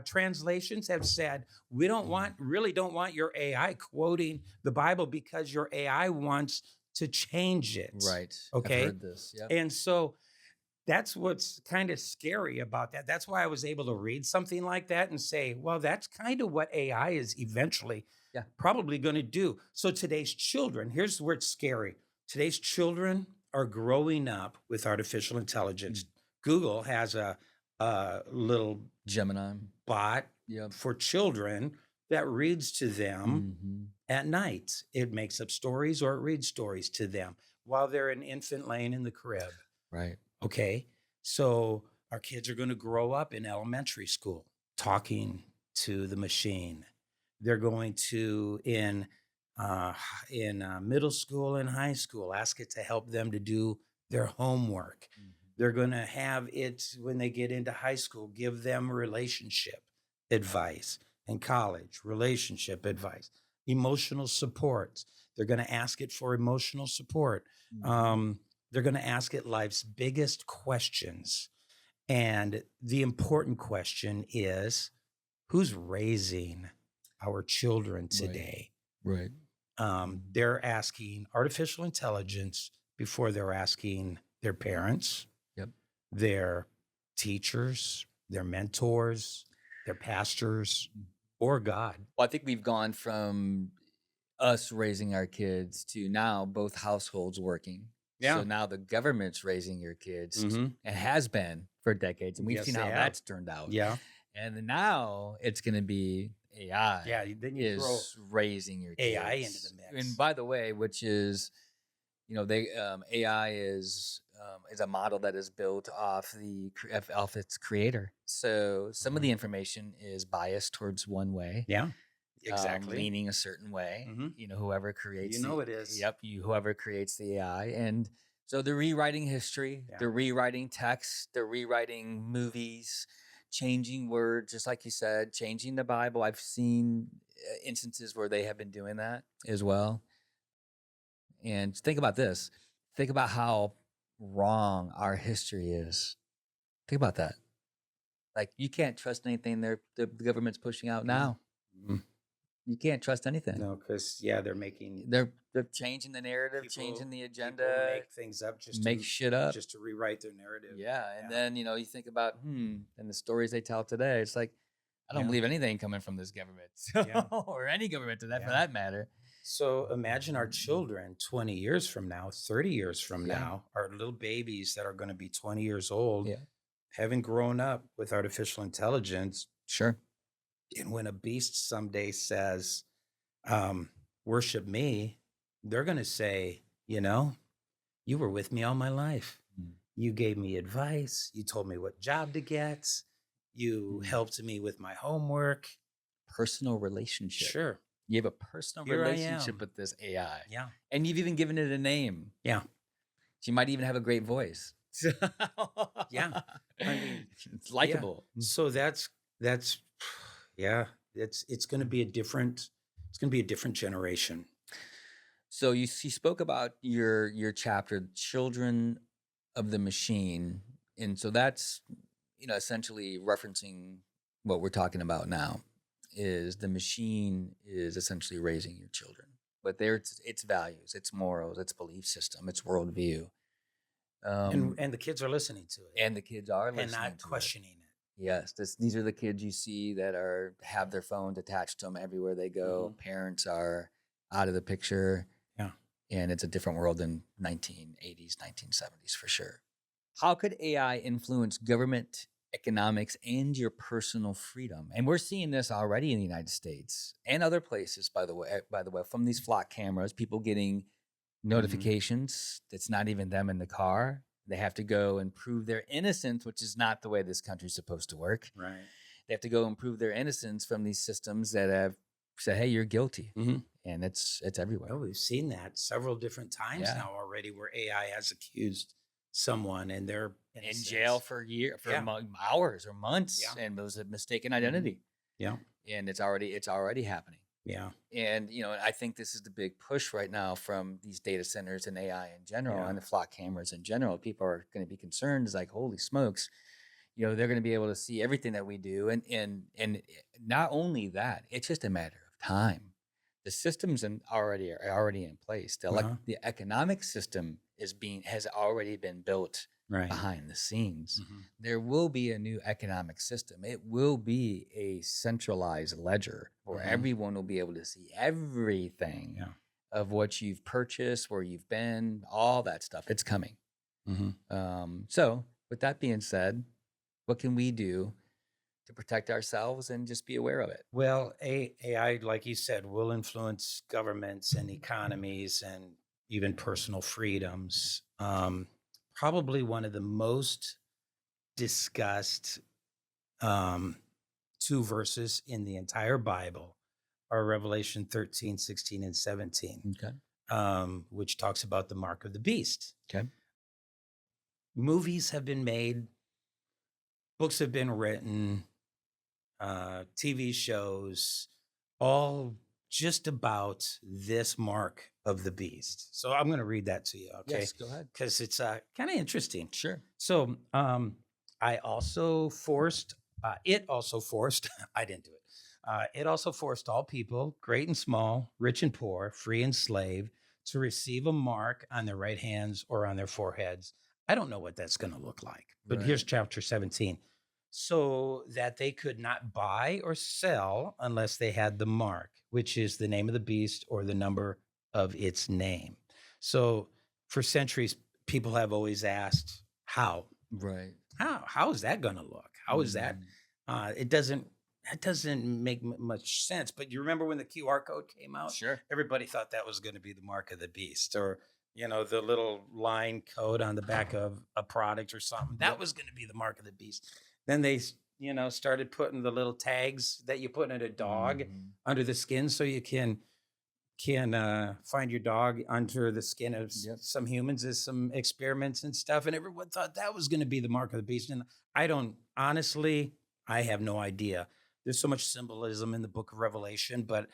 Speaker 2: translations have said, we don't want your AI quoting the Bible because your AI wants to change it.
Speaker 1: Right.
Speaker 2: Okay.
Speaker 1: I've heard this. Yep.
Speaker 2: And so that's what's kind of scary about that. That's why I was able to read something like that and say, well, that's kind of what AI is eventually probably going to do. So today's children, here's where it's scary. Today's children are growing up with artificial intelligence. Google has a little
Speaker 1: Gemini
Speaker 2: bot
Speaker 1: Yep.
Speaker 2: for children that reads to them
Speaker 1: Mhm.
Speaker 2: at night. It makes up stories, or it reads stories to them while they're an infant laying in the crib.
Speaker 1: Right.
Speaker 2: Okay. So our kids are going to grow up in elementary school talking to the machine. They're going to in middle school and high school ask it to help them to do their homework. They're going to have it when they get into high school, give them relationship advice. In college, relationship advice, emotional support. They're going to ask it for emotional support. They're going to ask it life's biggest questions. And the important question is, who's raising our children today?
Speaker 1: Right.
Speaker 2: They're asking artificial intelligence before they're asking their parents, their teachers, their mentors, their pastors, or God.
Speaker 1: Well, I think we've gone from us raising our kids to now both households working.
Speaker 2: Yeah.
Speaker 1: So now the government's raising your kids
Speaker 2: Mhm.
Speaker 1: and has been for decades. And we've
Speaker 2: Yes,
Speaker 1: seen
Speaker 2: they
Speaker 1: how
Speaker 2: have.
Speaker 1: that's turned out.
Speaker 2: Yeah.
Speaker 1: And then now it's going to be AI.
Speaker 2: Yeah. Then you throw
Speaker 1: is raising your kids.
Speaker 2: AI into the mix.
Speaker 1: And by the way, which is, AI is a model that is built off its creator. So some of the information is biased towards one way.
Speaker 2: Yeah. Exactly.
Speaker 1: Leaning a certain way.
Speaker 2: Mhm.
Speaker 1: Whoever creates
Speaker 2: it is.
Speaker 1: Yep. Whoever creates the AI. And so they're rewriting history, they're rewriting text, they're rewriting movies, changing words, just like you said, changing the Bible. I've seen instances where they have been doing that as well. And think about this. Think about how wrong our history is. Think about that. Like, you can't trust anything the government's pushing out now.
Speaker 2: Mhm.
Speaker 1: You can't trust anything.
Speaker 2: No, because they're making
Speaker 1: They're changing the narrative, changing the agenda,
Speaker 2: make things up, just
Speaker 1: make
Speaker 2: to,
Speaker 1: shit up.
Speaker 2: just to rewrite their narrative.
Speaker 1: Yeah, and then you think about and the stories they tell today. It's like, I don't believe anything coming from this government, or any government for that matter.
Speaker 2: So imagine our children 20 years from now, 30 years from now, our little babies that are going to be 20 years old, having grown up with artificial intelligence.
Speaker 1: Sure.
Speaker 2: And when a beast someday says, worship me, they're going to say, you were with me all my life. You gave me advice. You told me what job to get. You helped me with my homework.
Speaker 1: Personal relationship.
Speaker 2: Sure.
Speaker 1: You have a personal relationship with this AI.
Speaker 2: Yeah.
Speaker 1: And you've even given it a name.
Speaker 2: Yeah.
Speaker 1: She might even have a great voice.
Speaker 2: Yeah. I mean,
Speaker 1: it's likable.
Speaker 2: Yeah. So it's going to be a different generation.
Speaker 1: So you spoke about your chapter, Children of the Machine. And so that's, essentially referencing what we're talking about now. Is the machine is essentially raising your children, but its values, its morals, its belief system, its worldview,
Speaker 2: and the kids are listening to it,
Speaker 1: and the kids are listening
Speaker 2: and not
Speaker 1: to
Speaker 2: questioning it.
Speaker 1: Yes, these are the kids you see that have their phones attached to them everywhere they go. Parents are out of the picture.
Speaker 2: Yeah,
Speaker 1: and it's a different world than 1980s, 1970s for sure. how could AI influence government, economics, and your personal freedom? And we're seeing this already in the United States and other places, by the way. From these flock cameras, people getting notifications that's not even them in the car. They have to go and prove their innocence, which is not the way this country's supposed to work.
Speaker 2: Right.
Speaker 1: They have to go and prove their innocence from these systems that have said, "Hey, you're guilty,"
Speaker 2: Mm-hmm.
Speaker 1: and it's everywhere.
Speaker 2: Well, we've seen that several different times
Speaker 1: Yeah.
Speaker 2: now already, where AI has accused someone and they're
Speaker 1: In jail for hours or months,
Speaker 2: Yeah.
Speaker 1: and it was a mistaken identity.
Speaker 2: Yeah.
Speaker 1: And it's already happening.
Speaker 2: Yeah.
Speaker 1: And I think this is the big push right now from these data centers and AI in general
Speaker 2: Yeah.
Speaker 1: and the flock cameras in general. People are going to be concerned. It's like, holy smokes, they're going to be able to see everything that we do. And not only that, it's just a matter of time. The systems are already in place. The economic system has already been built
Speaker 2: Right.
Speaker 1: behind the scenes.
Speaker 2: Mhm.
Speaker 1: There will be a new economic system. It will be a centralized ledger where
Speaker 2: Mhm.
Speaker 1: everyone will be able to see everything
Speaker 2: Yeah.
Speaker 1: of what you've purchased, where you've been, all that stuff. It's coming.
Speaker 2: Mhm.
Speaker 1: So with that being said, what can we do to protect ourselves and just be aware of it?
Speaker 2: Well, AI, like you said, will influence governments and economies and even personal freedoms. Probably one of the most discussed two verses in the entire Bible are Revelation 13, 16, and 17,
Speaker 1: Okay.
Speaker 2: which talks about the mark of the beast.
Speaker 1: Okay.
Speaker 2: Movies have been made, books have been written, TV shows, all just about this mark of the beast. So I'm going to read that to you, okay?
Speaker 1: Yes, go ahead.
Speaker 2: Because it's kind of interesting.
Speaker 1: Sure.
Speaker 2: So I also forced, it also forced, I didn't do it. It also forced all people, great and small, rich and poor, free and slave, to receive a mark on their right hands or on their foreheads. I don't know what that's going to look like, but here's
Speaker 1: Right.
Speaker 2: chapter 17. So that they could not buy or sell unless they had the mark, which is the name of the beast or the number of its name. So for centuries, people have always asked, how?
Speaker 1: Right.
Speaker 2: How is that going to look? How is that? It doesn't make much sense. But you remember when the QR code came out?
Speaker 1: Sure.
Speaker 2: Everybody thought that was going to be the mark of the beast, or the little line code on the back of a product or something. That was going to be the mark of the beast. Then they started putting the little tags that you put in a dog under the skin, so you can find your dog under the skin of some humans as some experiments and stuff. And everyone thought that was going to be the mark of the beast. And I have no idea. There's so much symbolism in the book of Revelation, but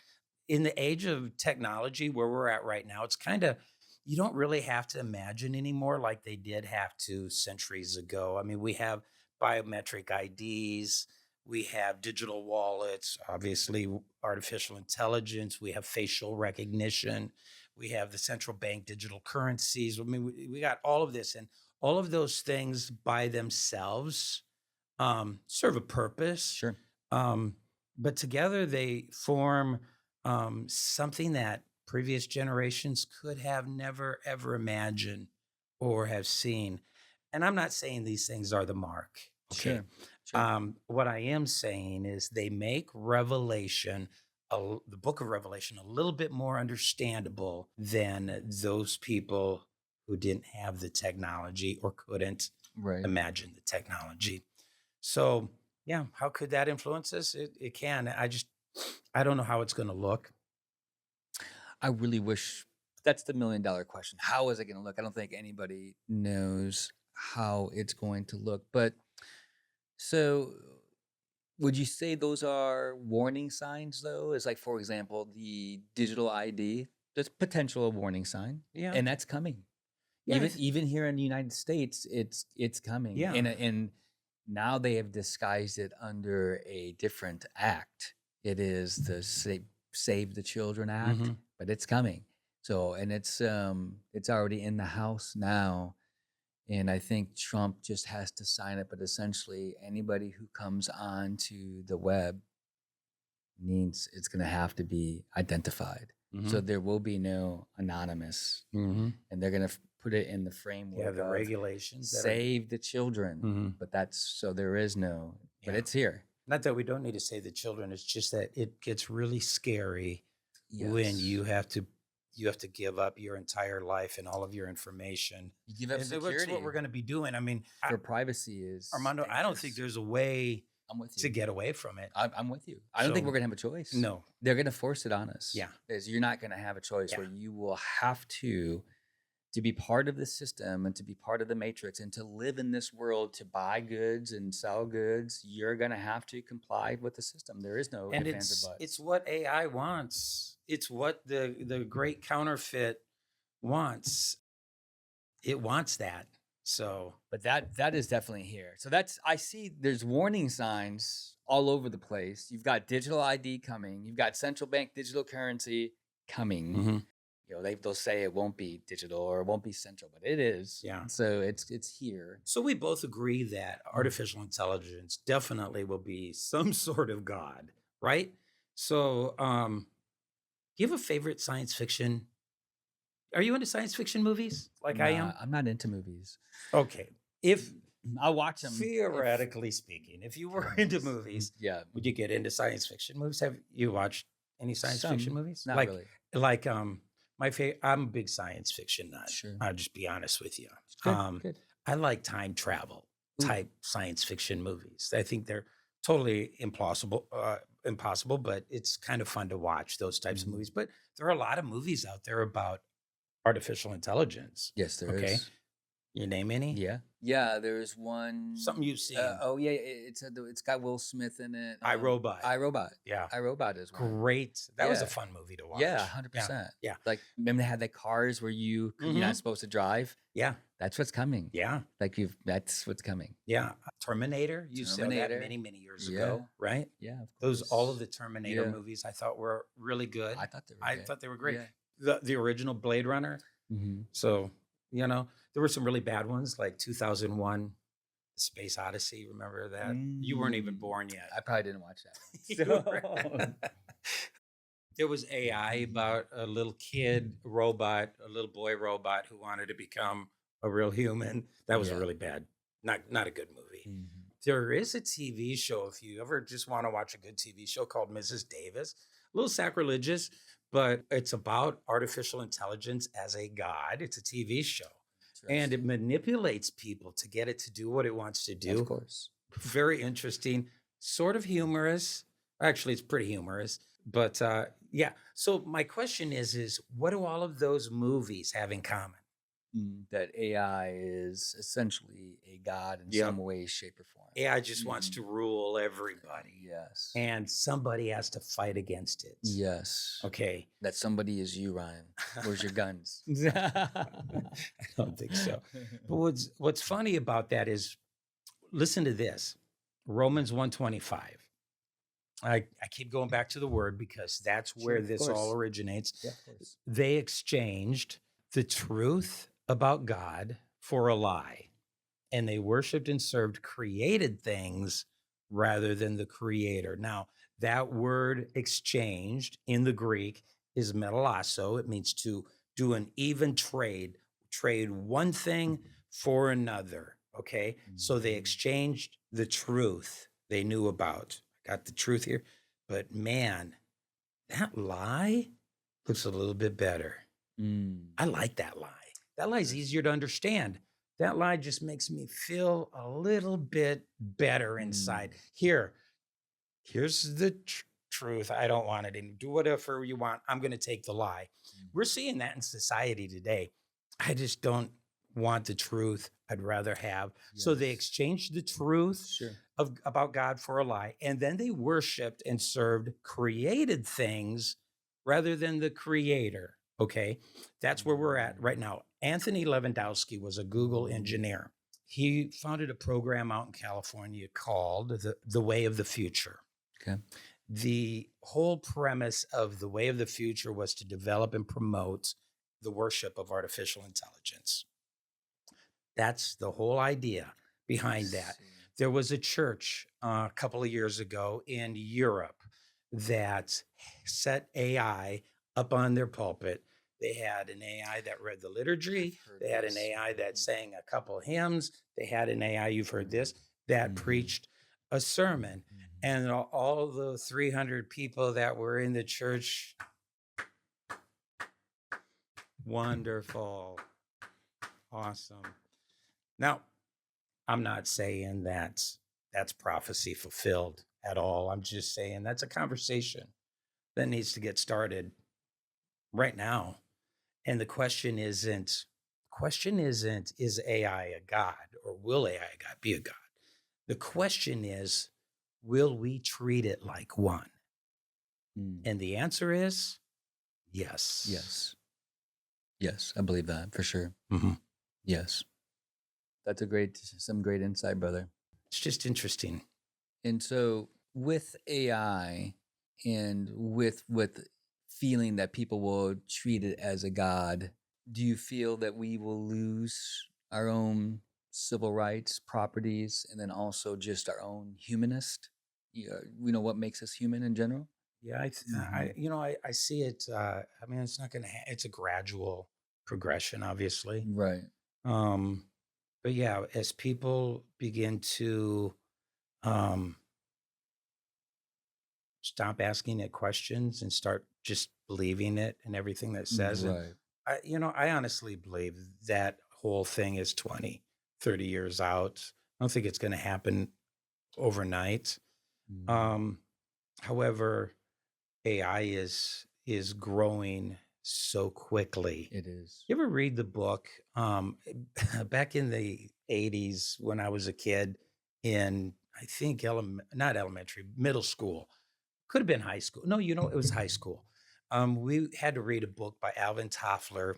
Speaker 2: in the age of technology where we're at right now, it's kind of, you don't really have to imagine anymore like they did have to centuries ago. I mean, we have biometric IDs. We have digital wallets, obviously artificial intelligence. We have facial recognition. We have the central bank digital currencies. I mean, we got all of this, and all of those things by themselves serve a purpose.
Speaker 1: Sure.
Speaker 2: But together they form something that previous generations could have never, ever imagined or have seen. And I'm not saying these things are the mark. Okay.
Speaker 1: Sure.
Speaker 2: What I am saying is they make Revelation, the book of Revelation, a little bit more understandable than those people who didn't have the technology or couldn't imagine the technology. So, yeah, how could that influence us? It can. I don't know how it's going to look.
Speaker 1: I really wish that's the $1 million question. How is it going to look? I don't think anybody knows how it's going to look. But so would you say those are warning signs, though? It's like, for example, the digital ID, there's potential of warning sign.
Speaker 2: Yeah.
Speaker 1: And that's coming.
Speaker 2: Yeah,
Speaker 1: Even here in the United States, it's coming.
Speaker 2: Yeah.
Speaker 1: And now they have disguised it under a different act. It is the Save the Children Act, but it's coming. So, and it's already in the House now. And I think Trump just has to sign it. But essentially, anybody who comes onto the web it's going to have to be identified. So there will be no anonymous. And they're going to put it in the
Speaker 2: Yeah,
Speaker 1: framework
Speaker 2: the
Speaker 1: of
Speaker 2: regulations that are.
Speaker 1: save the children,
Speaker 2: Mhm.
Speaker 1: but that's so there is no, but
Speaker 2: Yeah.
Speaker 1: it's here.
Speaker 2: Not that we don't need to save the children. It's just that it gets really scary when
Speaker 1: Yes.
Speaker 2: you have to give up your entire life and all of your information.
Speaker 1: You give up
Speaker 2: And that's what
Speaker 1: security
Speaker 2: we're going to be doing. I mean,
Speaker 1: for privacy is
Speaker 2: Armando, I don't think
Speaker 1: dangerous.
Speaker 2: there's a way
Speaker 1: I'm with
Speaker 2: to
Speaker 1: you.
Speaker 2: get away from it.
Speaker 1: I'm with you. I don't think
Speaker 2: So,
Speaker 1: we're gonna have a choice.
Speaker 2: no.
Speaker 1: They're gonna force it on us.
Speaker 2: Yeah.
Speaker 1: Is you're not gonna have a choice
Speaker 2: Yeah.
Speaker 1: where you will have to be part of the system and to be part of the matrix and to live in this world, to buy goods and sell goods. You're gonna have to comply with the system. There is no
Speaker 2: And
Speaker 1: ifs, ands, or buts.
Speaker 2: it's what AI wants. It's what the great counterfeit wants. It wants that. So,
Speaker 1: But that is definitely here. So I see there's warning signs all over the place. You've got digital ID coming. You've got central bank digital currency coming.
Speaker 2: mhm.
Speaker 1: They'll say it won't be digital or it won't be central, but it is.
Speaker 2: Yeah.
Speaker 1: So it's here.
Speaker 2: So we both agree that artificial intelligence definitely will be some sort of god, right? So, do you have a favorite science fiction? Are you into science fiction movies like I am?
Speaker 1: I'm not into movies.
Speaker 2: Okay. If
Speaker 1: I'll watch them.
Speaker 2: theoretically speaking, if you were into movies,
Speaker 1: Yeah.
Speaker 2: would you get into science fiction movies? Have you watched any science fiction
Speaker 1: Some,
Speaker 2: movies?
Speaker 1: Not
Speaker 2: like,
Speaker 1: really.
Speaker 2: like my favorite. I'm a big science fiction nut.
Speaker 1: Sure.
Speaker 2: I'll just be honest with you.
Speaker 1: Good.
Speaker 2: I like time travel
Speaker 1: Ooh.
Speaker 2: type science fiction movies. I think they're totally impossible, but it's kind of fun to watch those types of
Speaker 1: Mhm.
Speaker 2: movies. But there are a lot of movies out there about artificial intelligence.
Speaker 1: Yes, there is.
Speaker 2: Okay. You name any?
Speaker 1: Yeah. There's one.
Speaker 2: Something you've seen.
Speaker 1: Yeah. It's got Will Smith in it.
Speaker 2: iRobot.
Speaker 1: iRobot.
Speaker 2: Yeah.
Speaker 1: iRobot is one.
Speaker 2: Great. That was a
Speaker 1: Yeah.
Speaker 2: fun movie to watch.
Speaker 1: Yeah, 100%.
Speaker 2: Yeah.
Speaker 1: Like, remember they had the cars where you're
Speaker 2: Mhm.
Speaker 1: not supposed to drive?
Speaker 2: Yeah.
Speaker 1: That's what's coming.
Speaker 2: Yeah.
Speaker 1: That's what's coming.
Speaker 2: Yeah. Terminator. You saw that
Speaker 1: Terminator.
Speaker 2: many, many years
Speaker 1: Yeah.
Speaker 2: ago, right?
Speaker 1: Yeah, of
Speaker 2: Those, all of
Speaker 1: course.
Speaker 2: the Terminator
Speaker 1: Yeah.
Speaker 2: movies I thought were really good.
Speaker 1: I thought they were
Speaker 2: I
Speaker 1: good.
Speaker 2: thought they were great.
Speaker 1: Yeah.
Speaker 2: The original Blade Runner.
Speaker 1: Mm-hmm.
Speaker 2: So, there were some really bad ones like 2001, The Space Odyssey. Remember that? You weren't even born yet.
Speaker 1: I probably didn't watch that
Speaker 2: You
Speaker 1: one.
Speaker 2: were- There was AI about a little kid robot, a little boy robot who wanted to become a real human. That was a
Speaker 1: Yeah.
Speaker 2: really bad, not a good movie.
Speaker 1: Mhm.
Speaker 2: There is a TV show, if you ever just want to watch a good TV show, called Mrs. Davis. A little sacrilegious, but it's about artificial intelligence as a god. It's a TV show. And it manipulates people to get it to do what it wants to do.
Speaker 1: Of course.
Speaker 2: Very interesting, sort of humorous. Actually, it's pretty humorous. But yeah. So my question is what do all of those movies have in common?
Speaker 1: That AI is essentially a god in
Speaker 2: Yep.
Speaker 1: some way, shape, or form.
Speaker 2: AI just wants to rule everybody.
Speaker 1: Yes.
Speaker 2: And somebody has to fight against it.
Speaker 1: Yes.
Speaker 2: Okay.
Speaker 1: That somebody is you, Ryan. Where's your guns?
Speaker 2: I don't think so. But what's funny about that is, listen to this. Romans 1:25. I keep going back to the word because that's where
Speaker 1: Sure, of
Speaker 2: this all
Speaker 1: course.
Speaker 2: originates.
Speaker 1: Yeah, of course.
Speaker 2: They exchanged the truth about God for a lie, and they worshiped and served created things rather than the creator. Now, that word exchanged in the Greek is metalasso. It means to do an even trade one thing for another. Okay. So they exchanged the truth they knew about. I got the truth here, but man, that lie looks a little bit better. I like that lie. That lie's easier to understand. That lie just makes me feel a little bit better inside. Here's the truth. I don't want it. And do whatever you want. I'm going to take the lie. We're seeing that in society today. I just don't want the truth. I'd rather have. So they exchanged the truth
Speaker 1: Sure.
Speaker 2: about God for a lie. And then they worshiped and served created things rather than the creator. Okay. That's where we're at right now. Anthony Lewandowski was a Google engineer. He founded a program out in California called the Way of the Future.
Speaker 1: Okay.
Speaker 2: The whole premise of the Way of the Future was to develop and promote the worship of artificial intelligence. That's the whole idea behind that. There was a church a couple of years ago in Europe that set AI up on their pulpit They had an AI that read the liturgy.
Speaker 1: I've heard
Speaker 2: They had an
Speaker 1: this.
Speaker 2: AI that sang a couple hymns. They had an AI, you've heard this, that preached a sermon. And all the 300 people that were in the church, wonderful, awesome. Now, I'm not saying that's prophecy fulfilled at all. I'm just saying that's a conversation that needs to get started right now. And the question isn't, is AI a god, or will AI be a god? The question is, will we treat it like one? And the answer is yes.
Speaker 1: Yes. Yes, I believe that for sure.
Speaker 2: Mhm.
Speaker 1: Yes. That's some great insight, brother.
Speaker 2: It's just interesting.
Speaker 1: And so with AI and with feeling that people will treat it as a god, do you feel that we will lose our own civil rights, properties, and then also just our own humanist? What makes us human in general?
Speaker 2: Yeah, I see it. I mean, it's not going to. It's a gradual progression, obviously.
Speaker 1: Right.
Speaker 2: But yeah, as people begin to stop asking it questions and start just believing it and everything that it says, and
Speaker 1: Right.
Speaker 2: I honestly believe that whole thing is 20, 30 years out. I don't think it's going to happen overnight. However, AI is growing so quickly.
Speaker 1: It is.
Speaker 2: You ever read the book back in the 80s when I was a kid in, I think, not elementary, middle school. Could have been high school. No, it was high school. We had to read a book by Alvin Toffler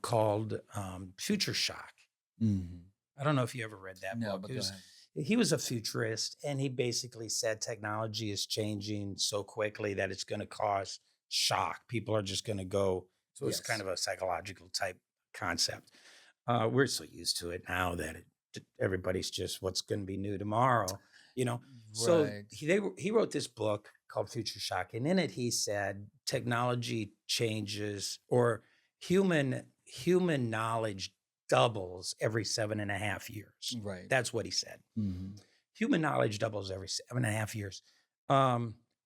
Speaker 2: called Future Shock. I don't know if you ever read that book.
Speaker 1: But go ahead.
Speaker 2: He was a futurist, and he basically said technology is changing so quickly that it's going to cause shock. People are just going to go. So it's kind of a psychological type concept. We're so used to it now that everybody's just what's going to be new tomorrow, So he wrote this book called Future Shock, and in it he said technology changes, or human knowledge doubles every 7.5 years.
Speaker 1: Right.
Speaker 2: That's what he said. Human knowledge doubles every 7.5 years.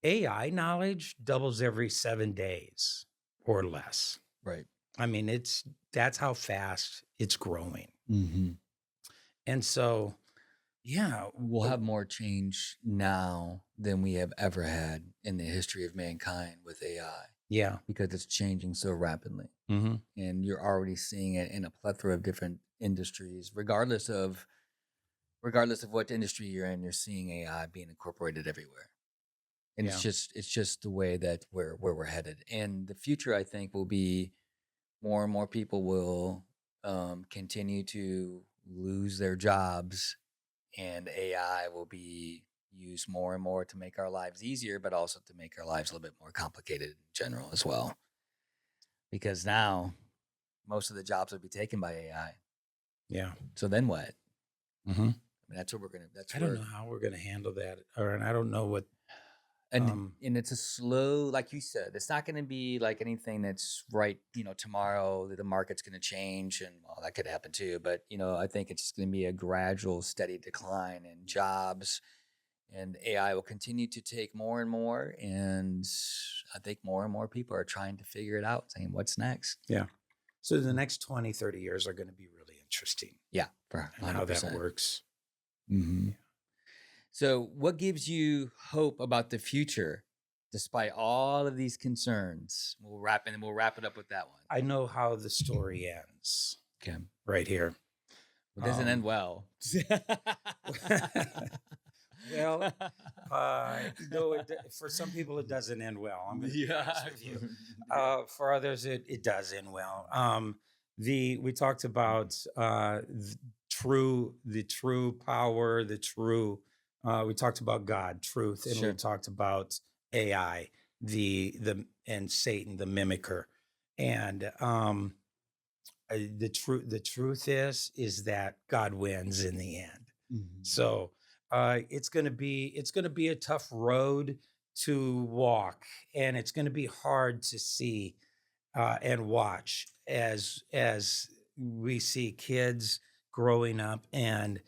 Speaker 2: AI knowledge doubles every 7 days or less.
Speaker 1: Right.
Speaker 2: I mean, that's how fast it's growing. And so, yeah,
Speaker 1: we'll have more change now than we have ever had in the history of mankind with AI.
Speaker 2: Yeah,
Speaker 1: because it's changing so rapidly. And you're already seeing it in a plethora of different industries, regardless of what industry you're in. You're seeing AI being incorporated everywhere, and it's just the way that where we're headed. And the future, I think, will be more and more people will continue to lose their jobs, and AI will be used more and more to make our lives easier, but also to make our lives a little bit more complicated in general as well. Because now most of the jobs will be taken by AI.
Speaker 2: Yeah.
Speaker 1: So then what? I mean, that's what we're gonna.
Speaker 2: I don't know how we're gonna handle that, and I don't know what.
Speaker 1: And it's a slow, like you said, it's not going to be like anything that's right. Tomorrow the market's going to change, and well, that could happen too. But I think it's going to be a gradual, steady decline in jobs, and AI will continue to take more and more. And I think more and more people are trying to figure it out, saying, "What's next?"
Speaker 2: Yeah. So the next 20, 30 years are going to be really interesting.
Speaker 1: Yeah, for 100%.
Speaker 2: How that works.
Speaker 1: So, what gives you hope about the future, despite all of these concerns? We'll wrap it up with that one.
Speaker 2: I know how the story ends.
Speaker 1: Okay,
Speaker 2: right here.
Speaker 1: It doesn't end well.
Speaker 2: Well, for some people it doesn't end well. I'm going to be honest with you. For others, it does end well. We talked about the true power, we talked about God, truth, and we talked about AI, and Satan, the mimicker. And the truth is that God wins in the end. So it's going to be a tough road to walk, and it's going to be hard to see and watch as we see kids growing up and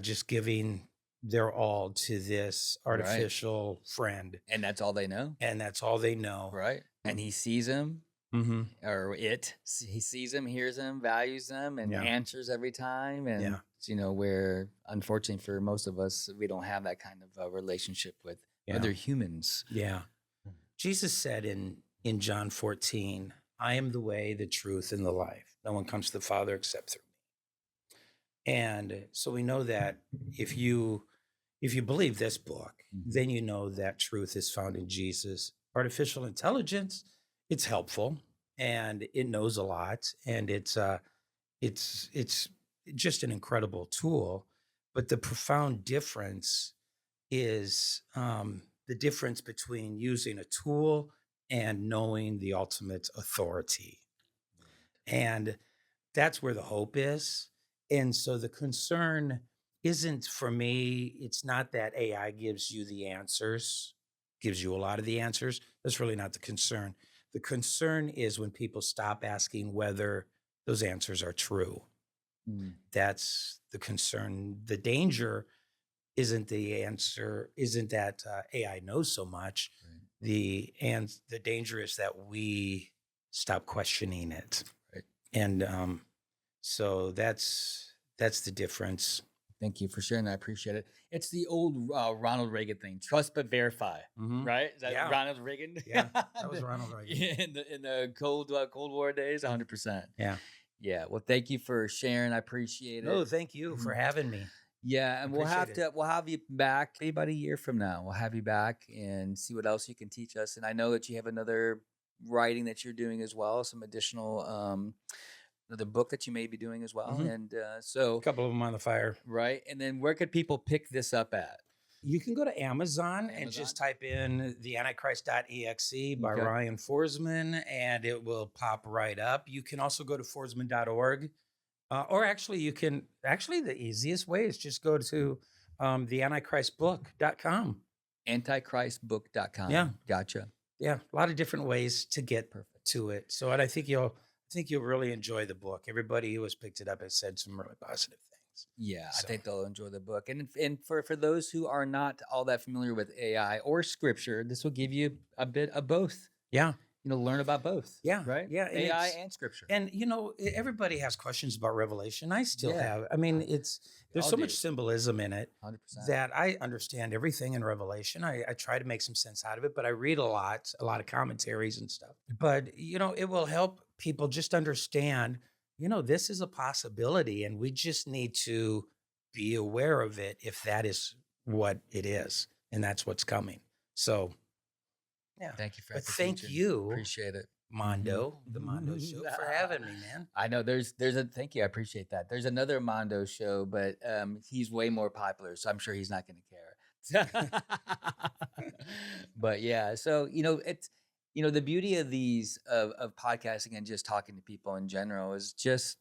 Speaker 2: just giving their all to this
Speaker 1: Right.
Speaker 2: artificial friend,
Speaker 1: And that's all they know.
Speaker 2: and that's all they know.
Speaker 1: Right. And he sees him,
Speaker 2: Mm-hmm.
Speaker 1: or he sees him, hears him, values them, and
Speaker 2: Yeah.
Speaker 1: answers every time. And,
Speaker 2: Yeah.
Speaker 1: where unfortunately for most of us, we don't have that kind of relationship with
Speaker 2: Yeah.
Speaker 1: other humans.
Speaker 2: Yeah. Jesus said in John 14, I am the way, the truth, and the life. No one comes to the Father except through me. And so we know that if you believe this book,
Speaker 1: Mhm.
Speaker 2: then you know that truth is found in Jesus. Artificial intelligence, it's helpful and it knows a lot, and it's just an incredible tool. But the profound difference is the difference between using a tool and knowing the ultimate authority. And that's where the hope is. And so the concern isn't, for me, it's not that AI gives you the answers, gives you a lot of the answers. That's really not the concern. The concern is when people stop asking whether those answers are true.
Speaker 1: Mm.
Speaker 2: That's the concern. The danger isn't the answer, isn't that AI knows so much.
Speaker 1: Right.
Speaker 2: The danger is that we stop questioning it.
Speaker 1: Right.
Speaker 2: And so that's the difference.
Speaker 1: Thank you for sharing that. I appreciate it. It's the old Ronald Reagan thing: trust but verify.
Speaker 2: Mhm.
Speaker 1: Right? Is that
Speaker 2: Yeah.
Speaker 1: Ronald Reagan?
Speaker 2: Yeah, that was Ronald Reagan.
Speaker 1: In the Cold War days, 100%.
Speaker 2: Yeah.
Speaker 1: Yeah. Well, thank you for sharing. I appreciate it.
Speaker 2: No, thank you for having me.
Speaker 1: Yeah, and we'll
Speaker 2: Appreciate
Speaker 1: have you back maybe about a year from now. We'll have you back and see what else you can teach us. And I know that you have another writing that you're doing as well, some additional another book that you may be doing as well.
Speaker 2: Mhm.
Speaker 1: And
Speaker 2: A
Speaker 1: so
Speaker 2: couple of them on the fire.
Speaker 1: right. And then where could people pick this up at?
Speaker 2: You can go to Amazon and just type in the Antichrist.exe by
Speaker 1: Okay.
Speaker 2: Ryan Foresman, and it will pop right up. You can also go to forsesman.org. Or actually, the easiest way is just go to the antichristbook.com.
Speaker 1: Antichristbook.com.
Speaker 2: Yeah.
Speaker 1: Gotcha.
Speaker 2: Yeah, a lot of different ways to get
Speaker 1: Perfect.
Speaker 2: to it. So, and I think you'll really enjoy the book. Everybody who has picked it up has said some really positive things.
Speaker 1: Yeah, I
Speaker 2: So.
Speaker 1: think they'll enjoy the book. And for those who are not all that familiar with AI or scripture, this will give you a bit of both.
Speaker 2: Yeah.
Speaker 1: Learn about both.
Speaker 2: Yeah.
Speaker 1: Right?
Speaker 2: Yeah. And
Speaker 1: AI
Speaker 2: it's-
Speaker 1: and scripture.
Speaker 2: And everybody has questions about Revelation. I still
Speaker 1: Yeah.
Speaker 2: have. I mean, there's
Speaker 1: all
Speaker 2: so
Speaker 1: do.
Speaker 2: much symbolism in it
Speaker 1: 100%.
Speaker 2: that I understand everything in Revelation. I try to make some sense out of it, but I read a lot of commentaries and stuff. But it will help people just understand, this is a possibility, and we just need to be aware of it if that is what it is, and that's what's coming. So, yeah.
Speaker 1: Thank you for
Speaker 2: But thank you,
Speaker 1: Appreciate it.
Speaker 2: Mondo, the Mondo Show, for having me, man.
Speaker 1: I know there's a thank you. I appreciate that. There's another Mondo show, but he's way more popular, so I'm sure he's not going to care. But yeah, so it's the beauty of these of podcasting and just talking to people in general is just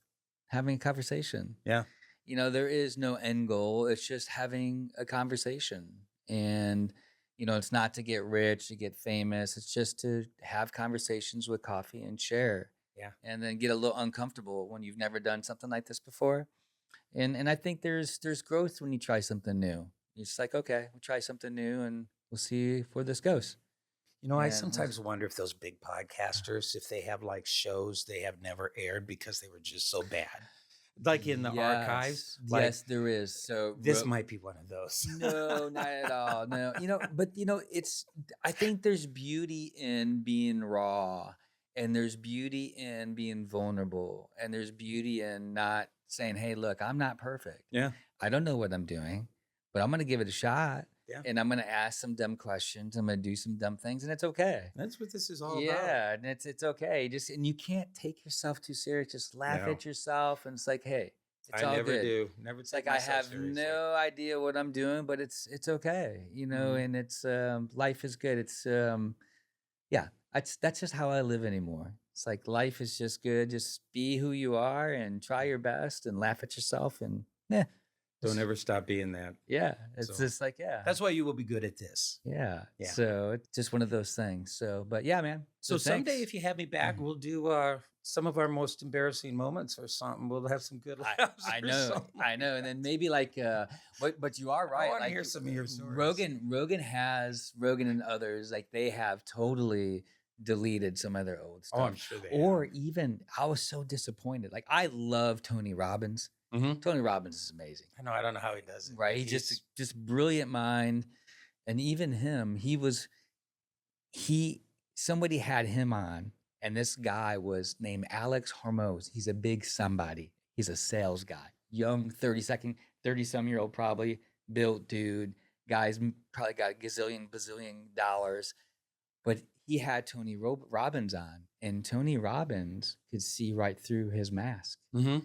Speaker 1: having a conversation.
Speaker 2: Yeah.
Speaker 1: There is no end goal. It's just having a conversation. And it's not to get rich, to get famous. It's just to have conversations with coffee and share.
Speaker 2: Yeah.
Speaker 1: And then get a little uncomfortable when you've never done something like this before. And I think there's growth when you try something new. It's like, okay, we'll try something new and we'll see where this goes.
Speaker 2: I
Speaker 1: And
Speaker 2: sometimes wonder if those big podcasters, if they have like shows they have never aired because they were just so bad. Like in the archives. Like,
Speaker 1: yes, there is. So
Speaker 2: this might be one of those.
Speaker 1: No, not at all. No, but I think there's beauty in being raw, and there's beauty in being vulnerable, and there's beauty in not saying, hey, look, I'm not perfect.
Speaker 2: Yeah.
Speaker 1: I don't know what I'm doing, but I'm going to give it a shot.
Speaker 2: Yeah.
Speaker 1: And I'm going to ask some dumb questions. I'm going to do some dumb things, and it's okay.
Speaker 2: That's what this is all about.
Speaker 1: Yeah, and it's okay. And you can't take yourself too serious. Just laugh at yourself, and it's like, hey, it's all
Speaker 2: never
Speaker 1: good.
Speaker 2: do. Never.
Speaker 1: It's like I have no idea what I'm doing, but it's okay, and it's life is good. It's that's just how I live anymore. It's like life is just good. Just be who you are and try your best and laugh at yourself and
Speaker 2: Don't ever stop being that.
Speaker 1: Yeah. It's
Speaker 2: So,
Speaker 1: just like, yeah.
Speaker 2: that's why you will be good at this.
Speaker 1: Yeah.
Speaker 2: Yeah.
Speaker 1: So it's just one of those things. So, but yeah, man.
Speaker 2: So someday,
Speaker 1: thanks.
Speaker 2: if you have me back, we'll do some of our most embarrassing moments or something. We'll have some good laughs.
Speaker 1: I
Speaker 2: or
Speaker 1: know,
Speaker 2: something.
Speaker 1: I know. And then maybe like, but you are
Speaker 2: I
Speaker 1: right.
Speaker 2: want to
Speaker 1: Like
Speaker 2: hear some of your stories.
Speaker 1: Rogan and others, like they have totally deleted some of their old
Speaker 2: Oh, I'm
Speaker 1: stuff.
Speaker 2: sure they
Speaker 1: Or
Speaker 2: have.
Speaker 1: even, I was so disappointed. Like I love Tony Robbins.
Speaker 2: Mhm.
Speaker 1: Tony Robbins is amazing.
Speaker 2: I don't know how he does it.
Speaker 1: Right? He's just brilliant mind. And even him, somebody had him on, and this guy was named Alex Hormoz. He's a big somebody. He's a sales guy, young 30-some-year-old, probably built dude. Guy's probably got a bazillion dollars. But he had Tony Robbins on, and Tony Robbins could see right through his mask.
Speaker 2: Mm-hmm.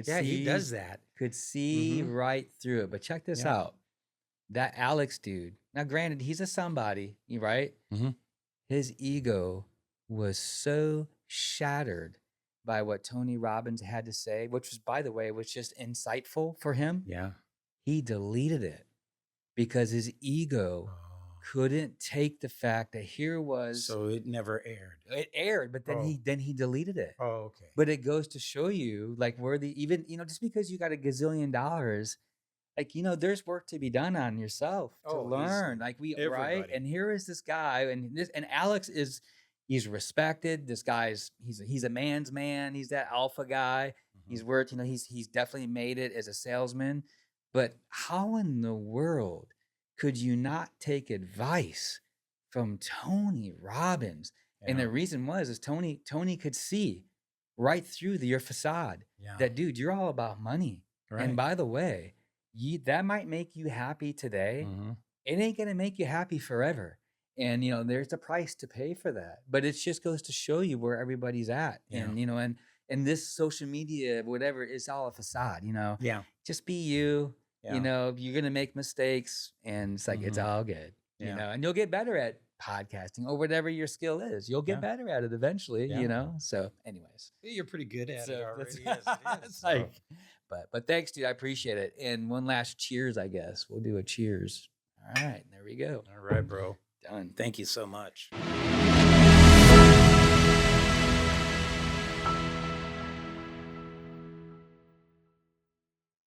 Speaker 1: Yeah,
Speaker 2: he does that.
Speaker 1: Could see right through it. But check this out. That Alex dude, now granted, he's a somebody, right?
Speaker 2: Mm-hmm.
Speaker 1: His ego was so shattered by what Tony Robbins had to say, which was, by the way, was just insightful for him.
Speaker 2: Yeah.
Speaker 1: He deleted it because his ego couldn't take the fact that here was.
Speaker 2: So it never aired.
Speaker 1: It aired, but then he deleted it.
Speaker 2: Oh, okay.
Speaker 1: But it goes to show you, like, where even just because you got a gazillion dollars, like, there's work to be done on yourself to learn. Like right. And here is this guy, and Alex he's respected. This guy's he's a man's man. He's that alpha guy. He's worked. He's definitely made it as a salesman. But how in the world could you not take advice from Tony Robbins? Yeah. And the reason is Tony could see right through your facade. Yeah. That dude, you're all about money. Right. And by the way, that might make you happy today. Mm-hmm. It ain't gonna make you happy forever. And there's a price to pay for that. But it just goes to show you where everybody's at. Yeah. And this social media, whatever, is all a facade. Yeah. Just be you. Yeah. You're gonna make mistakes, and it's like it's all good. Yeah. And you'll get better at podcasting or whatever your skill is. You'll get better at it eventually. Yeah. So, anyways,
Speaker 2: you're pretty good at it already. As it is.
Speaker 1: Like, but thanks, dude. I appreciate it. And one last cheers, I guess. We'll do a cheers. All right, there we go.
Speaker 2: All right, bro.
Speaker 1: Done.
Speaker 2: Thank you so much.